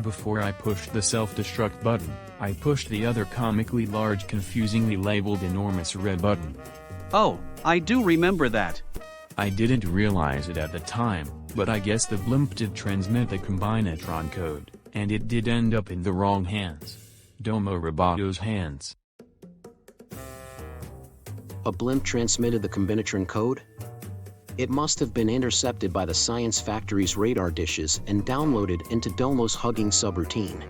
before I pushed the self-destruct button, I pushed the other comically large, confusingly labeled enormous red button. Oh, I do remember that. I didn't realize it at the time, but I guess the blimp did transmit the combinatron code, and it did end up in the wrong hands. Domo Roboto's hands. A blimp transmitted the combinatron code? It must have been intercepted by the science factory's radar dishes and downloaded into Domo's hugging subroutine.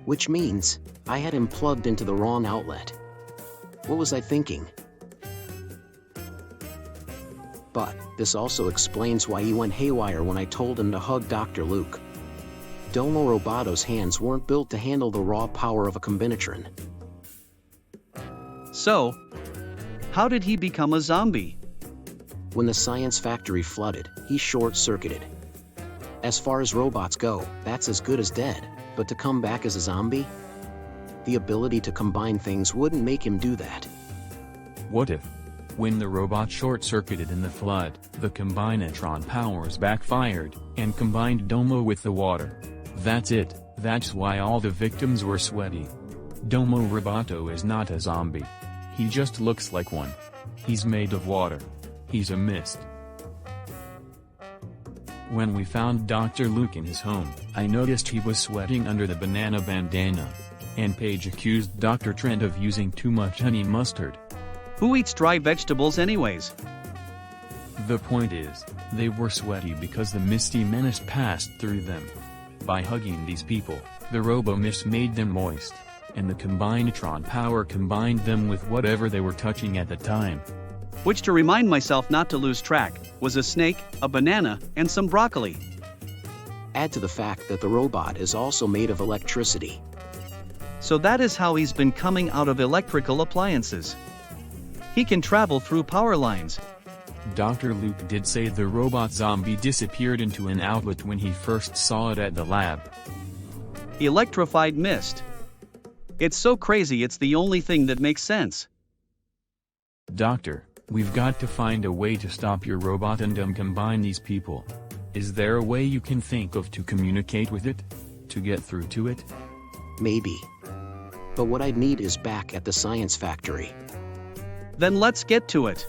Which means, I had him plugged into the wrong outlet. What was I thinking? But, this also explains why he went haywire when I told him to hug Dr. Luke. Domo Roboto's hands weren't built to handle the raw power of a combinatron. So, How did he become a zombie? When the science factory flooded, he short-circuited. As far as robots go, that's as good as dead, but to come back as a zombie? The ability to combine things wouldn't make him do that. What if, when the robot short-circuited in the flood, the combinatron powers backfired, and combined Domo with the water? That's it, that's why all the victims were sweaty. Domo Roboto is not a zombie. He just looks like one. He's made of water. He's a mist. When we found Dr. Luke in his home, I noticed he was sweating under the banana bandana. And Paige accused Dr. Trent of using too much honey mustard. Who eats dry vegetables anyways? The point is, they were sweaty because the misty menace passed through them. By hugging these people, the robo-mist made them moist, and the combinatron power combined them with whatever they were touching at the time. Which, to remind myself not to lose track, was a snake, a banana, and some broccoli. Add to the fact that the robot is also made of electricity. So that is how he's been coming out of electrical appliances. He can travel through power lines. Dr. Luke did say the robot zombie disappeared into an outlet when he first saw it at the lab. Electrified mist. It's so crazy, it's the only thing that makes sense. Doctor, we've got to find a way to stop your robot and combine these people. Is there a way you can think of to communicate with it? To get through to it? Maybe. But what I'd need is back at the science factory. Then let's get to it.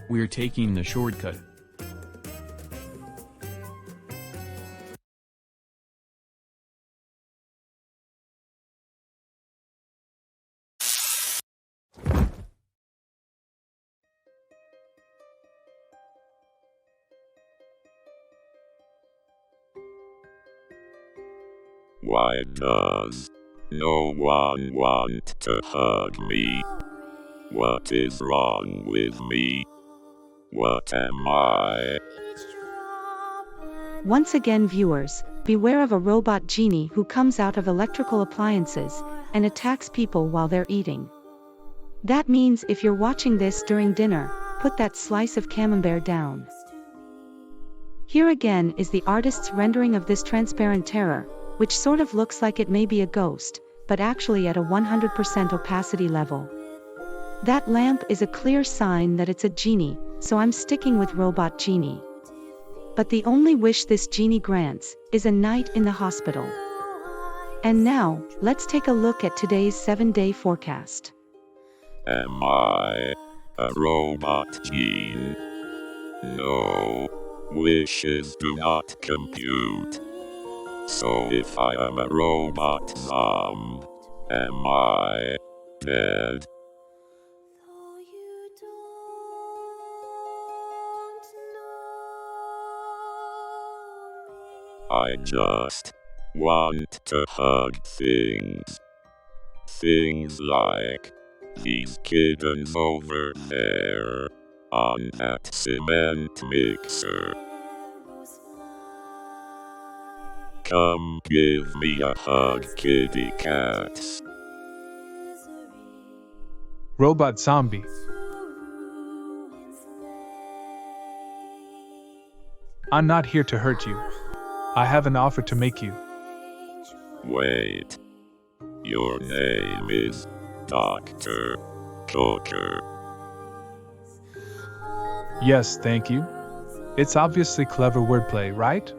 We're taking the shortcut. Why does no one want to hug me? What is wrong with me? What am I? Once again, viewers, beware of a robot genie who comes out of electrical appliances and attacks people while they're eating. That means if you're watching this during dinner, put that slice of camembert down. Here again is the artist's rendering of this transparent terror, which sort of looks like it may be a ghost, but actually at a 100% opacity level. That lamp is a clear sign that it's a genie, so I'm sticking with robot genie. But the only wish this genie grants is a night in the hospital. And now, let's take a look at today's 7-day forecast. Am I a robot gene? No. Wishes do not compute. So if I am a robot zombie, am I dead? I just want to hug things. Things like these kittens over there on that cement mixer. Come give me a hug, kitty cats. Robot zombie. I'm not here to hurt you. I have an offer to make you. Wait. Your name is Dr. Coker. Yes, thank you. It's obviously clever wordplay, right?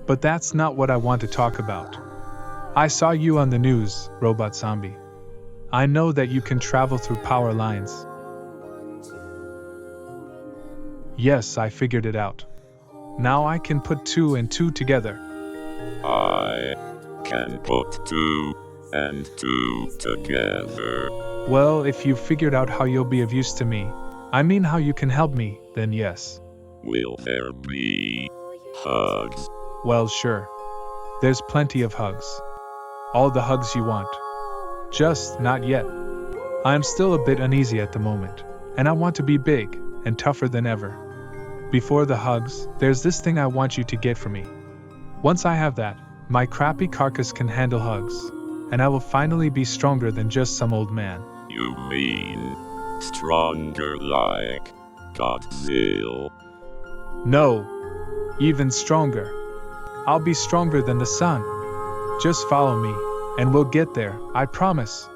But that's not what I want to talk about. I saw you on the news, robot zombie. I know that you can travel through power lines. Yes, I figured it out. Now I can put 2 and 2 together. I can put 2 and 2 together. Well, if you've figured out how you'll be of use to me, I mean how you can help me, then yes. Will there be hugs? Well, sure. There's plenty of hugs. All the hugs you want. Just not yet. I am still a bit uneasy at the moment, and I want to be big and tougher than ever. Before the hugs, there's this thing I want you to get for me. Once I have that, my crappy carcass can handle hugs, and I will finally be stronger than just some old man. You mean Stronger like Godzilla. No. Even stronger. I'll be stronger than the sun. Just follow me, and we'll get there, I promise.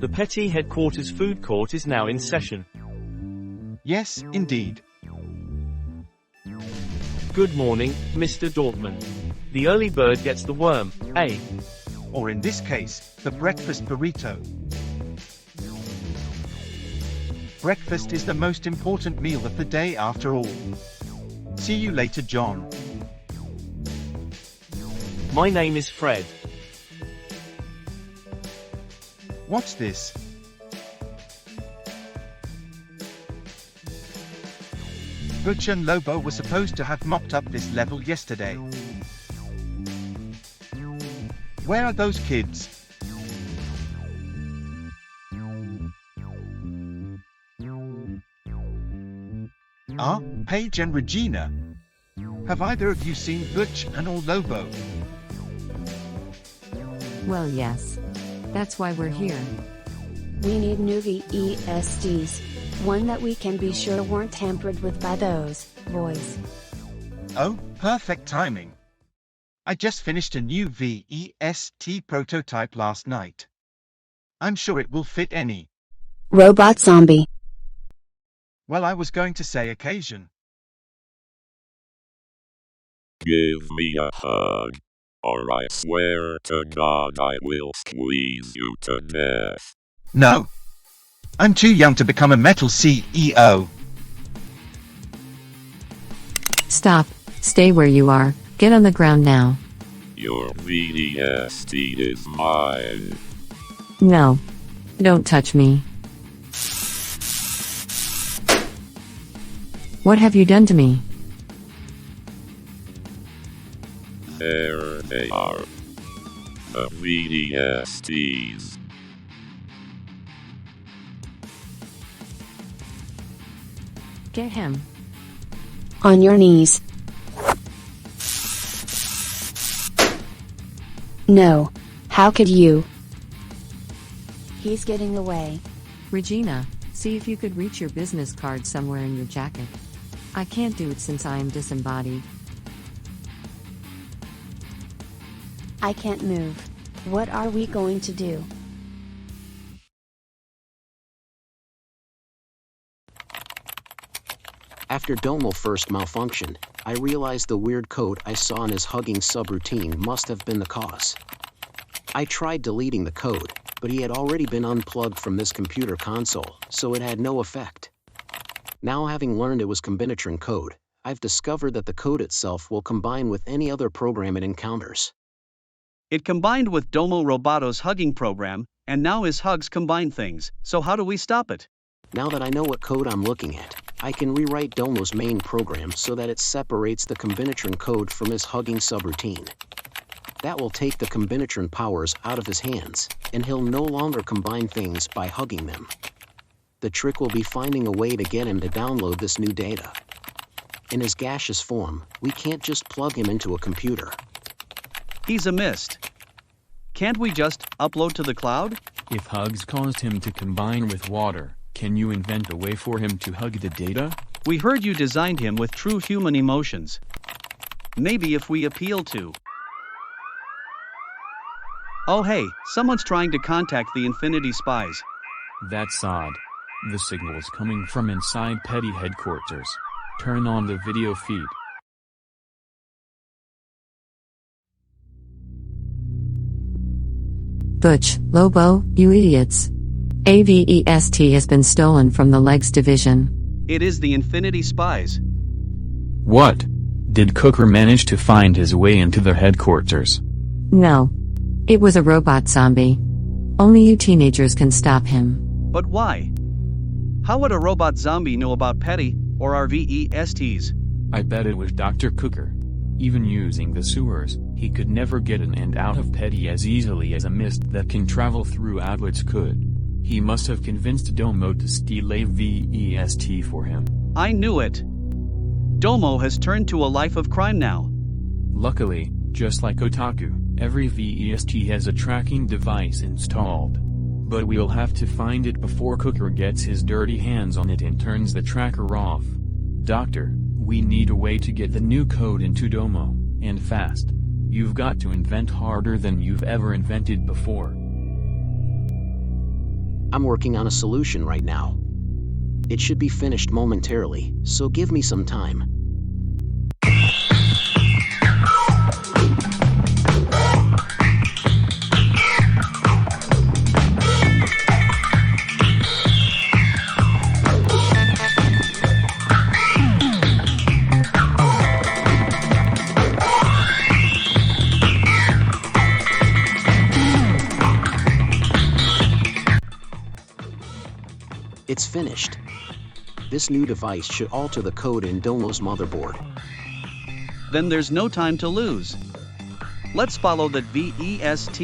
The Petty Headquarters food court is now in session. Yes, indeed. Good morning, Mr. Dortmund. The early bird gets the worm, eh? Or in this case, the breakfast burrito. Breakfast is the most important meal of the day after all. See you later, John. My name is Fred. What's this? Butch and Lobo were supposed to have mopped up this level yesterday. Where are those kids? Ah, Paige and Regina. Have either of you seen Butch and or Lobo? Well, yes. That's why we're here. We need new VESTs. One that we can be sure weren't tampered with by those boys. Oh, perfect timing. I just finished a new VEST prototype last night. I'm sure it will fit any Robot zombie. Well, I was going to say occasion. Give me a hug, or I swear to God I will squeeze you to death. No. I'm too young to become a metal CEO. Stop. Stay where you are. Get on the ground now. Your VEST is mine. No. Don't touch me. What have you done to me? There they are. The VESTs. Get him. On your knees. No. How could you? He's getting away. Regina, see if you could reach your business card somewhere in your jacket. I can't do it since I am disembodied. I can't move. What are we going to do? After Domo first malfunctioned, I realized the weird code I saw in his hugging subroutine must have been the cause. I tried deleting the code, but he had already been unplugged from this computer console, so it had no effect. Now, having learned it was combinatron code, I've discovered that the code itself will combine with any other program it encounters. It combined with Domo Roboto's hugging program, and now his hugs combine things, so how do we stop it? Now that I know what code I'm looking at, I can rewrite Domo's main program so that it separates the combinatron code from his hugging subroutine. That will take the combinatron powers out of his hands, and he'll no longer combine things by hugging them. The trick will be finding a way to get him to download this new data. In his gaseous form, we can't just plug him into a computer. He's a mist. Can't we just upload to the cloud? If hugs caused him to combine with water, can you invent a way for him to hug the data? We heard you designed him with true human emotions. Maybe if we appeal to... Oh hey, someone's trying to contact the Infinity Spies. That's odd. The signal's coming from inside Petty Headquarters. Turn on the video feed. Butch, Lobo, you idiots. AVEST has been stolen from the Legs division. It is the Infinity Spies. What? Did Cooker manage to find his way into the headquarters? No. It was a robot zombie. Only you teenagers can stop him. But why? How would a robot zombie know about Petty, or our VESTs? I bet it was Dr. Cooker. Even using the sewers, he could never get in and out of Petty as easily as a mist that can travel through outlets could. He must have convinced Domo to steal a VEST for him. I knew it! Domo has turned to a life of crime now. Luckily, just like Otaku, every VEST has a tracking device installed. But we'll have to find it before Cooker gets his dirty hands on it and turns the tracker off. Doctor, we need a way to get the new code into Domo, and fast. You've got to invent harder than you've ever invented before. I'm working on a solution right now. It should be finished momentarily, so give me some time. It's finished. This new device should alter the code in Domo's motherboard. Then there's no time to lose. Let's follow the VEST.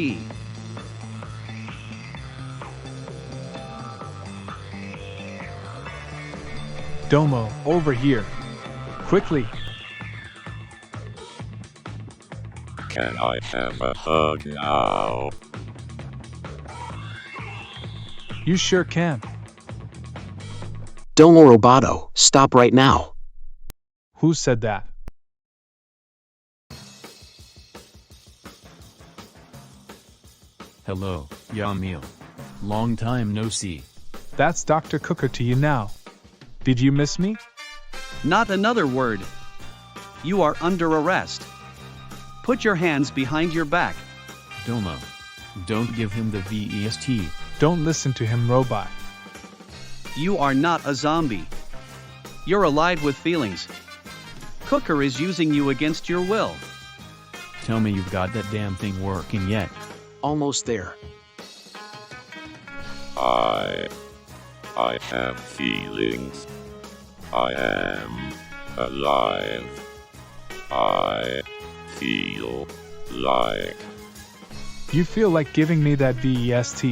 Domo, over here. Quickly. Can I have a hug now? You sure can. Domo Roboto, stop right now. Who said that? Hello, Yamil. Long time no see. That's Dr. Cooker to you now. Did you miss me? Not another word. You are under arrest. Put your hands behind your back. Domo. Don't give him the VEST. Don't listen to him, robot. You are not a zombie. You're alive with feelings. Cooker is using you against your will. Tell me you've got that damn thing working yet. Almost there. I have feelings. I am alive. I feel like... You feel like giving me that VEST.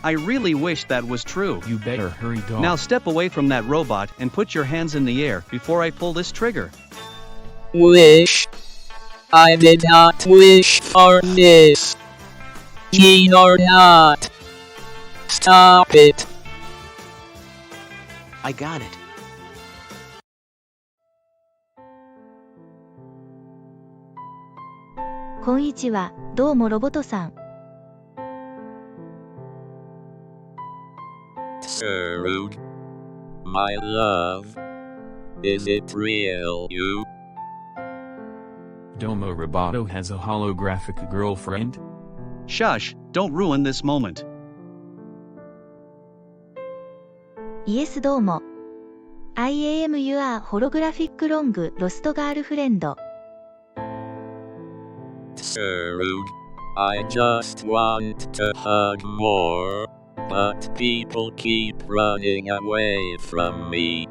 I really wish that was true. You better hurry, dog. Now step away from that robot and put your hands in the air before I pull this trigger. Wish. I did not wish for this. Ye are not. Stop it. I got it. Konnichiwa, どうもロボットさん。Rude. My love. Is it real, you? Domo Roboto has a holographic girlfriend? Shush, don't ruin this moment. イエスどうも。I am your holographic long lost girlfriend. Rude. I just want to hug more, but people keep running away from me.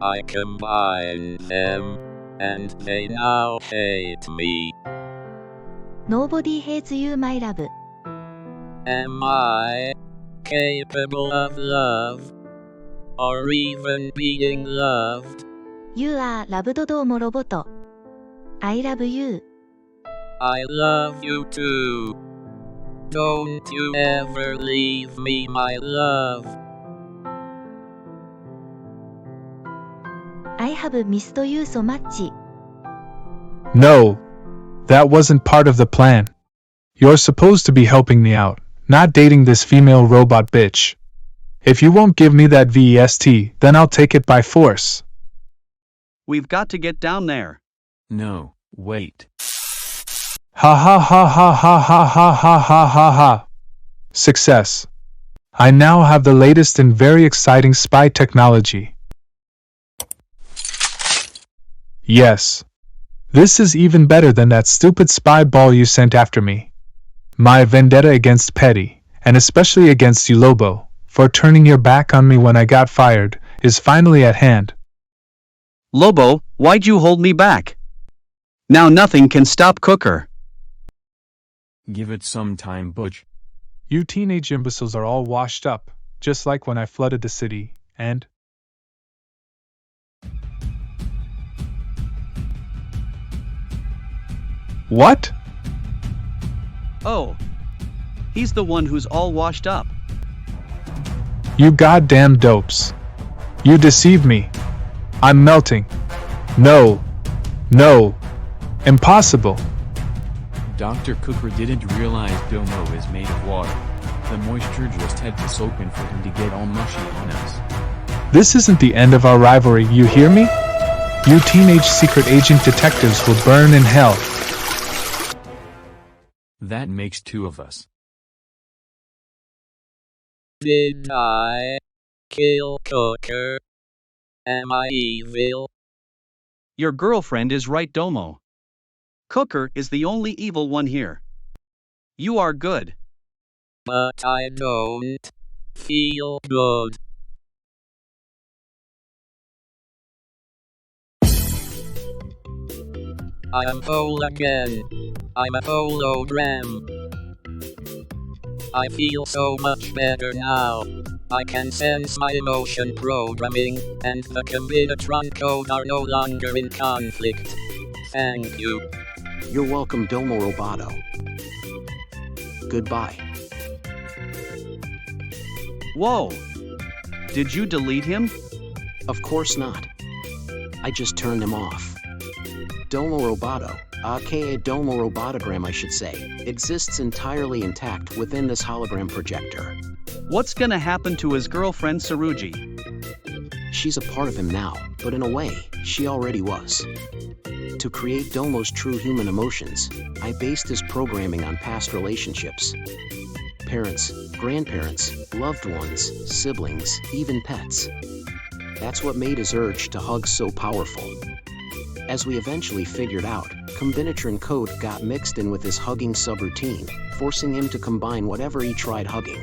I combine them, and they now hate me. Nobody hates you, my love. Am I capable of love? Or even being loved? You are loved どうもロボット。I love you. I love you too. Don't you ever leave me, my love. I have missed you so much. No. That wasn't part of the plan. You're supposed to be helping me out, not dating this female robot bitch. If you won't give me that VEST, then I'll take it by force. We've got to get down there. No, wait. Ha ha ha ha ha ha ha ha ha ha ha. Success. I now have the latest and very exciting spy technology. Yes. This is even better than that stupid spy ball you sent after me. My vendetta against Petty, and especially against you, Lobo, for turning your back on me when I got fired, is finally at hand. Lobo, why'd you hold me back? Now nothing can stop Cooker. Give it some time, Butch. You teenage imbeciles are all washed up, just like when I flooded the city, and... What? Oh. He's the one who's all washed up. You goddamn dopes. You deceived me. I'm melting. No. No. Impossible. Dr. Cooker didn't realize Domo is made of water. The moisture just had to soak in for him to get all mushy on us. This isn't the end of our rivalry, you hear me? You teenage secret agent detectives will burn in hell. That makes two of us. Did I kill Cooker? Am I evil? Your girlfriend is right, Domo. Cooker is the only evil one here. You are good. But I don't feel good. I am whole again. I'm a hologram. I feel so much better now. I can sense my emotion programming, and the combinatron code are no longer in conflict. Thank you. You're welcome, Domo Roboto. Goodbye. Whoa! Did you delete him? Of course not. I just turned him off. Domo Roboto, aka Domo Robotogram I should say, exists entirely intact within this hologram projector. What's gonna happen to his girlfriend Saruji? She's a part of him now, but in a way, she already was. To create Domo's true human emotions, I based his programming on past relationships. Parents, grandparents, loved ones, siblings, even pets. That's what made his urge to hug so powerful. As we eventually figured out, combinatron code got mixed in with his hugging subroutine, forcing him to combine whatever he tried hugging.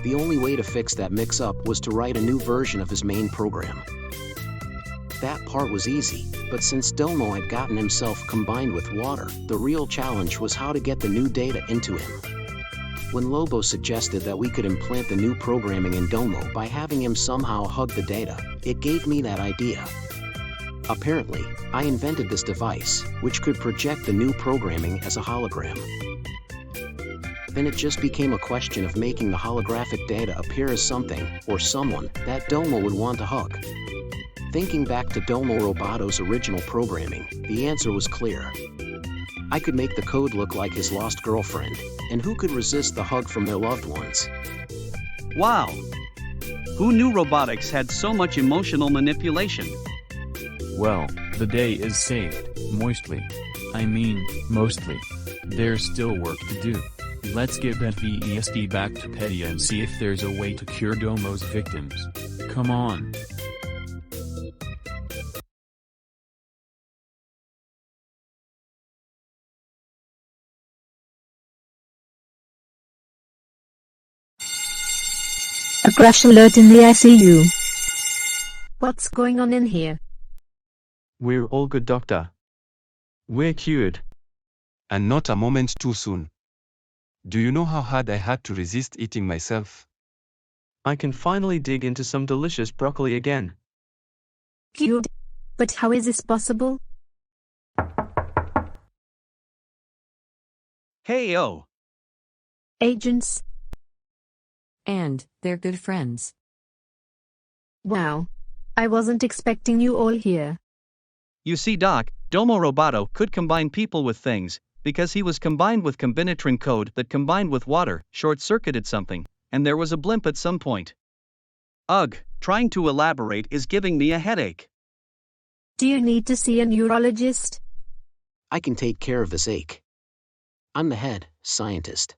The only way to fix that mix-up was to write a new version of his main program. That part was easy, but since Domo had gotten himself combined with water, the real challenge was how to get the new data into him. When Lobo suggested that we could implant the new programming in Domo by having him somehow hug the data, it gave me that idea. Apparently, I invented this device, which could project the new programming as a hologram. Then it just became a question of making the holographic data appear as something, or someone, that Domo would want to hug. Thinking back to Domo Roboto's original programming, the answer was clear. I could make the code look like his lost girlfriend, and who could resist the hug from their loved ones? Wow! Who knew robotics had so much emotional manipulation? Well, the day is saved, mostly. Mostly. There's still work to do. Let's get that VEST back to Petya and see if there's a way to cure Domo's victims. Come on. A crash alert in the ICU. What's going on in here? We're all good, Doctor. We're cured. And not a moment too soon. Do you know how hard I had to resist eating myself? I can finally dig into some delicious broccoli again. Cured? But how is this possible? Hey-o! Agents? And, they're good friends. Wow. I wasn't expecting you all here. You see, Doc, Domo Roboto could combine people with things, because he was combined with combinatron code that combined with water, short-circuited something, and there was a blimp at some point. Ugh, trying to elaborate is giving me a headache. Do you need to see a neurologist? I can take care of this ache. I'm the head scientist.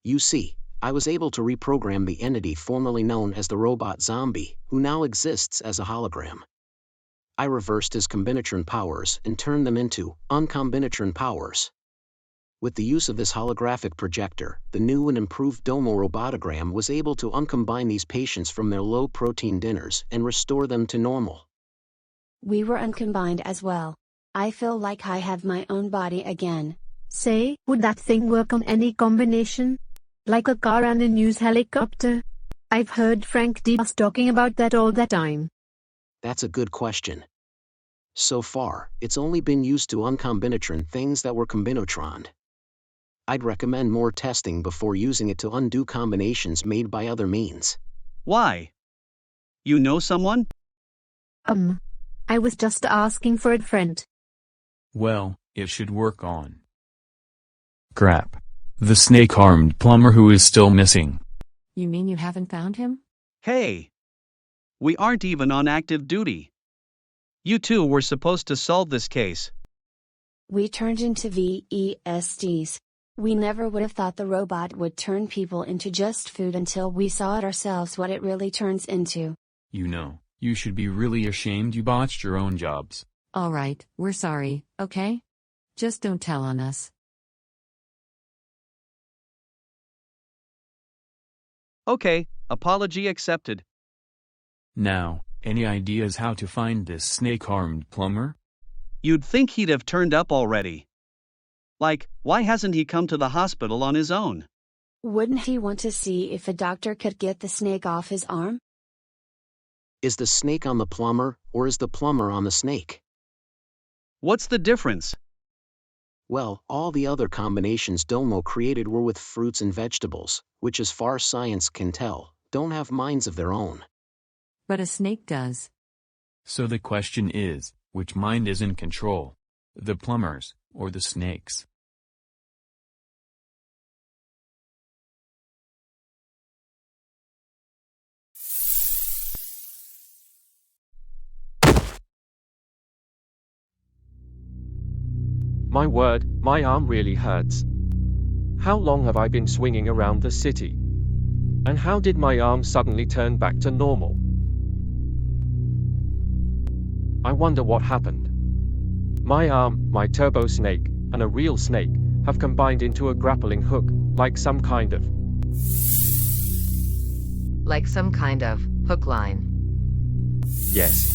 You see, I was able to reprogram the entity formerly known as the robot zombie, who now exists as a hologram. I reversed his combinatron powers and turned them into uncombinatron powers. With the use of this holographic projector, the new and improved Domo robotogram was able to uncombine these patients from their low-protein dinners and restore them to normal. We were uncombined as well. I feel like I have my own body again. Say, would that thing work on any combination? Like a car and a news helicopter? I've heard Frank Debus talking about that all the time. That's a good question. So far, it's only been used to uncombinatron things that were combinotroned. I'd recommend more testing before using it to undo combinations made by other means. Why? You know someone? I was just asking for a friend. Well, it should work on Crap. The snake-armed plumber who is still missing. You mean you haven't found him? Hey! We aren't even on active duty. You two were supposed to solve this case. We turned into VESTs. We never would have thought the robot would turn people into just food until we saw it ourselves what it really turns into. You know, you should be really ashamed you botched your own jobs. Alright, we're sorry, okay? Just don't tell on us. Okay, apology accepted. Now, any ideas how to find this snake-armed plumber? You'd think he'd have turned up already. Like, why hasn't he come to the hospital on his own? Wouldn't he want to see if a doctor could get the snake off his arm? Is the snake on the plumber, or is the plumber on the snake? What's the difference? Well, all the other combinations Domo created were with fruits and vegetables, which as far as science can tell, don't have minds of their own. But a snake does. So the question is, which mind is in control? The plumbers, or the snakes? My word, my arm really hurts. How long have I been swinging around the city? And how did my arm suddenly turn back to normal? I wonder what happened. My arm, my turbo snake, and a real snake have combined into a grappling hook, like some kind of hook line. Yes.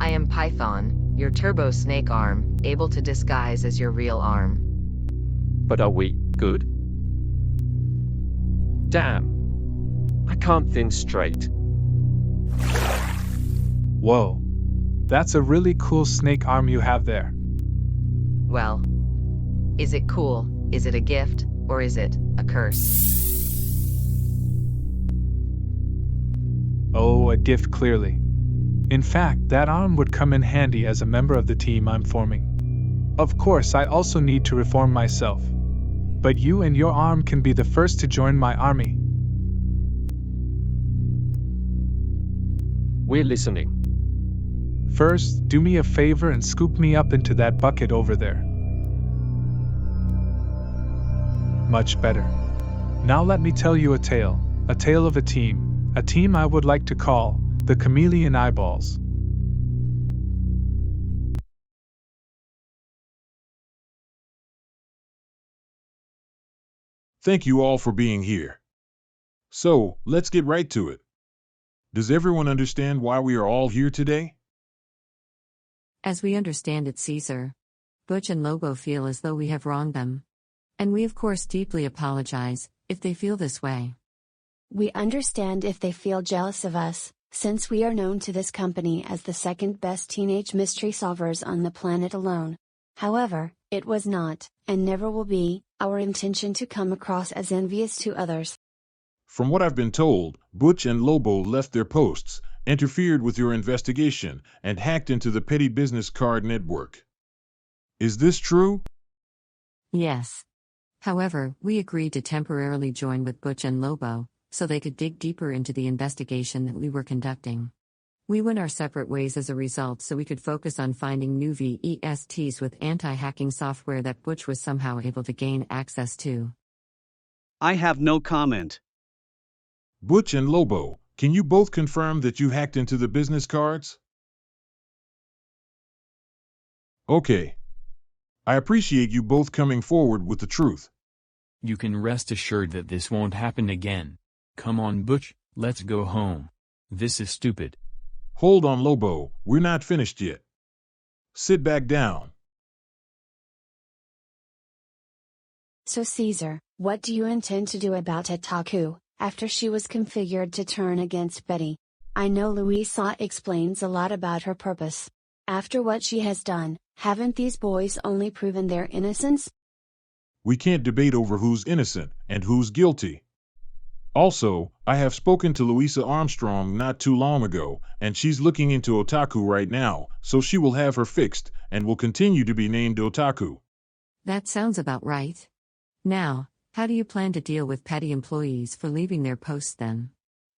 I am Python, your turbo snake arm, able to disguise as your real arm. But are we good? Damn. I can't think straight. Whoa. That's a really cool snake arm you have there. Well, is it cool, is it a gift, or is it a curse? Oh, a gift clearly. In fact, that arm would come in handy as a member of the team I'm forming. Of course, I also need to reform myself. But you and your arm can be the first to join my army. We're listening. First, do me a favor and scoop me up into that bucket over there. Much better. Now let me tell you a tale of a team I would like to call the Chameleon Eyeballs. Thank you all for being here. So, let's get right to it. Does everyone understand why we are all here today? As we understand it, Caesar, Butch and Lobo feel as though we have wronged them. And we of course deeply apologize, if they feel this way. We understand if they feel jealous of us, since we are known to this company as the second best teenage mystery solvers on the planet alone. However, it was not, and never will be, our intention to come across as envious to others. From what I've been told, Butch and Lobo left their posts, interfered with your investigation, and hacked into the petty business card network. Is this true? Yes. However, we agreed to temporarily join with Butch and Lobo, so they could dig deeper into the investigation that we were conducting. We went our separate ways as a result so we could focus on finding new VESTs with anti-hacking software that Butch was somehow able to gain access to. I have no comment. Butch and Lobo, can you both confirm that you hacked into the business cards? Okay. I appreciate you both coming forward with the truth. You can rest assured that this won't happen again. Come on, Butch, let's go home. This is stupid. Hold on, Lobo, we're not finished yet. Sit back down. So Caesar, what do you intend to do about Otaku, after she was configured to turn against Betty? I know Louisa explains a lot about her purpose. After what she has done, haven't these boys only proven their innocence? We can't debate over who's innocent and who's guilty. Also, I have spoken to Louisa Armstrong not too long ago, and she's looking into Otaku right now, so she will have her fixed, and will continue to be named Otaku. That sounds about right. Now, how do you plan to deal with petty employees for leaving their posts then?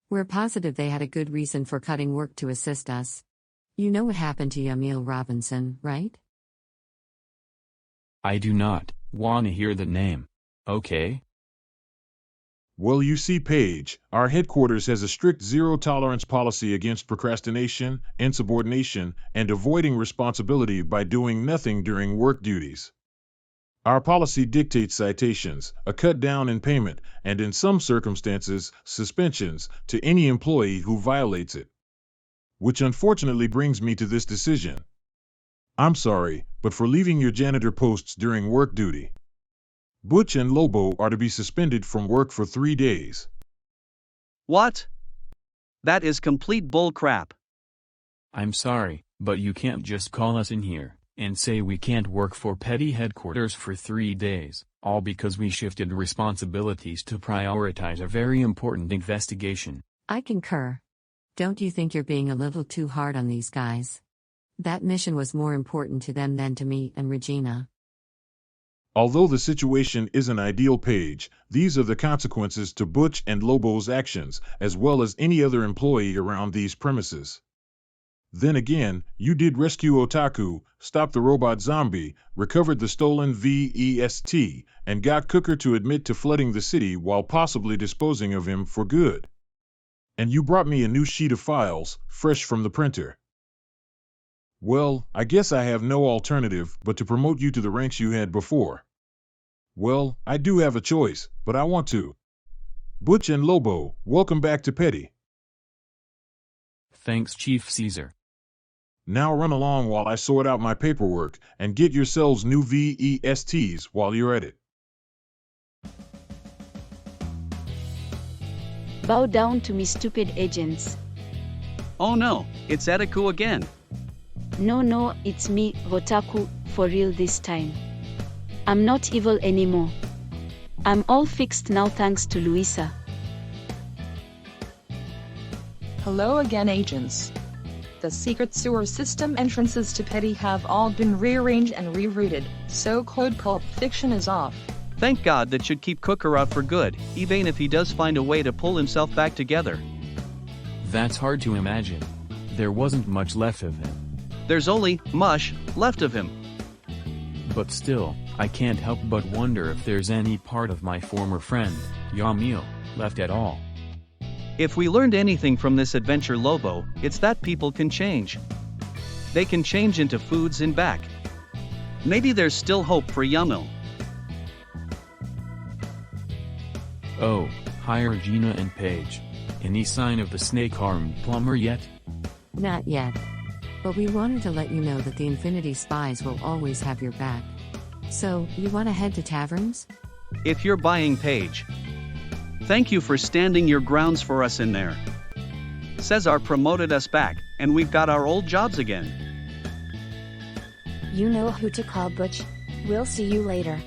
We're positive they had a good reason for cutting work to assist us. You know what happened to Yamil Robinson, right? I do not want to hear the name. Okay? Well, you see, Paige, our headquarters has a strict zero-tolerance policy against procrastination, insubordination, and avoiding responsibility by doing nothing during work duties. Our policy dictates citations, a cut down in payment, and in some circumstances, suspensions, to any employee who violates it. Which unfortunately brings me to this decision. I'm sorry, but for leaving your janitor posts during work duty, Butch and Lobo are to be suspended from work for 3 days. What? That is complete bull crap. I'm sorry, but you can't just call us in here and say we can't work for petty headquarters for 3 days, all because we shifted responsibilities to prioritize a very important investigation. I concur. Don't you think you're being a little too hard on these guys? That mission was more important to them than to me and Regina. Although the situation isn't ideal, Paige, these are the consequences to Butch and Lobo's actions, as well as any other employee around these premises. Then again, you did rescue Otaku, stopped the robot zombie, recovered the stolen VEST, and got Cooker to admit to flooding the city while possibly disposing of him for good. And you brought me a new sheet of files, fresh from the printer. Well, I guess I have no alternative but to promote you to the ranks you had before. Well, I do have a choice, but I want to. Butch and Lobo, welcome back to Petty. Thanks, Chief Caesar. Now run along while I sort out my paperwork, and get yourselves new VESTs while you're at it. Bow down to me, stupid agents. Oh no, it's Otaku again. No, it's me, Otaku, for real this time. I'm not evil anymore. I'm all fixed now thanks to Louisa. Hello again, agents. The secret sewer system entrances to Petty have all been rearranged and rerouted, so code Pulp Fiction is off. Thank God. That should keep Cooker out for good, even if he does find a way to pull himself back together. That's hard to imagine. There wasn't much left of him. There's only mush left of him. But still, I can't help but wonder if there's any part of my former friend, Yamil, left at all. If we learned anything from this adventure, Lobo, it's that people can change. They can change into foods and back. Maybe there's still hope for Yamil. Oh, hi Regina and Paige. Any sign of the snake-armed plumber yet? Not yet. But we wanted to let you know that the Infinity Spies will always have your back. So, you want to head to taverns? If you're buying Paige. Thank you for standing your grounds for us in there. Cesar promoted us back, and we've got our old jobs again. You know who to call, Butch. We'll see you later.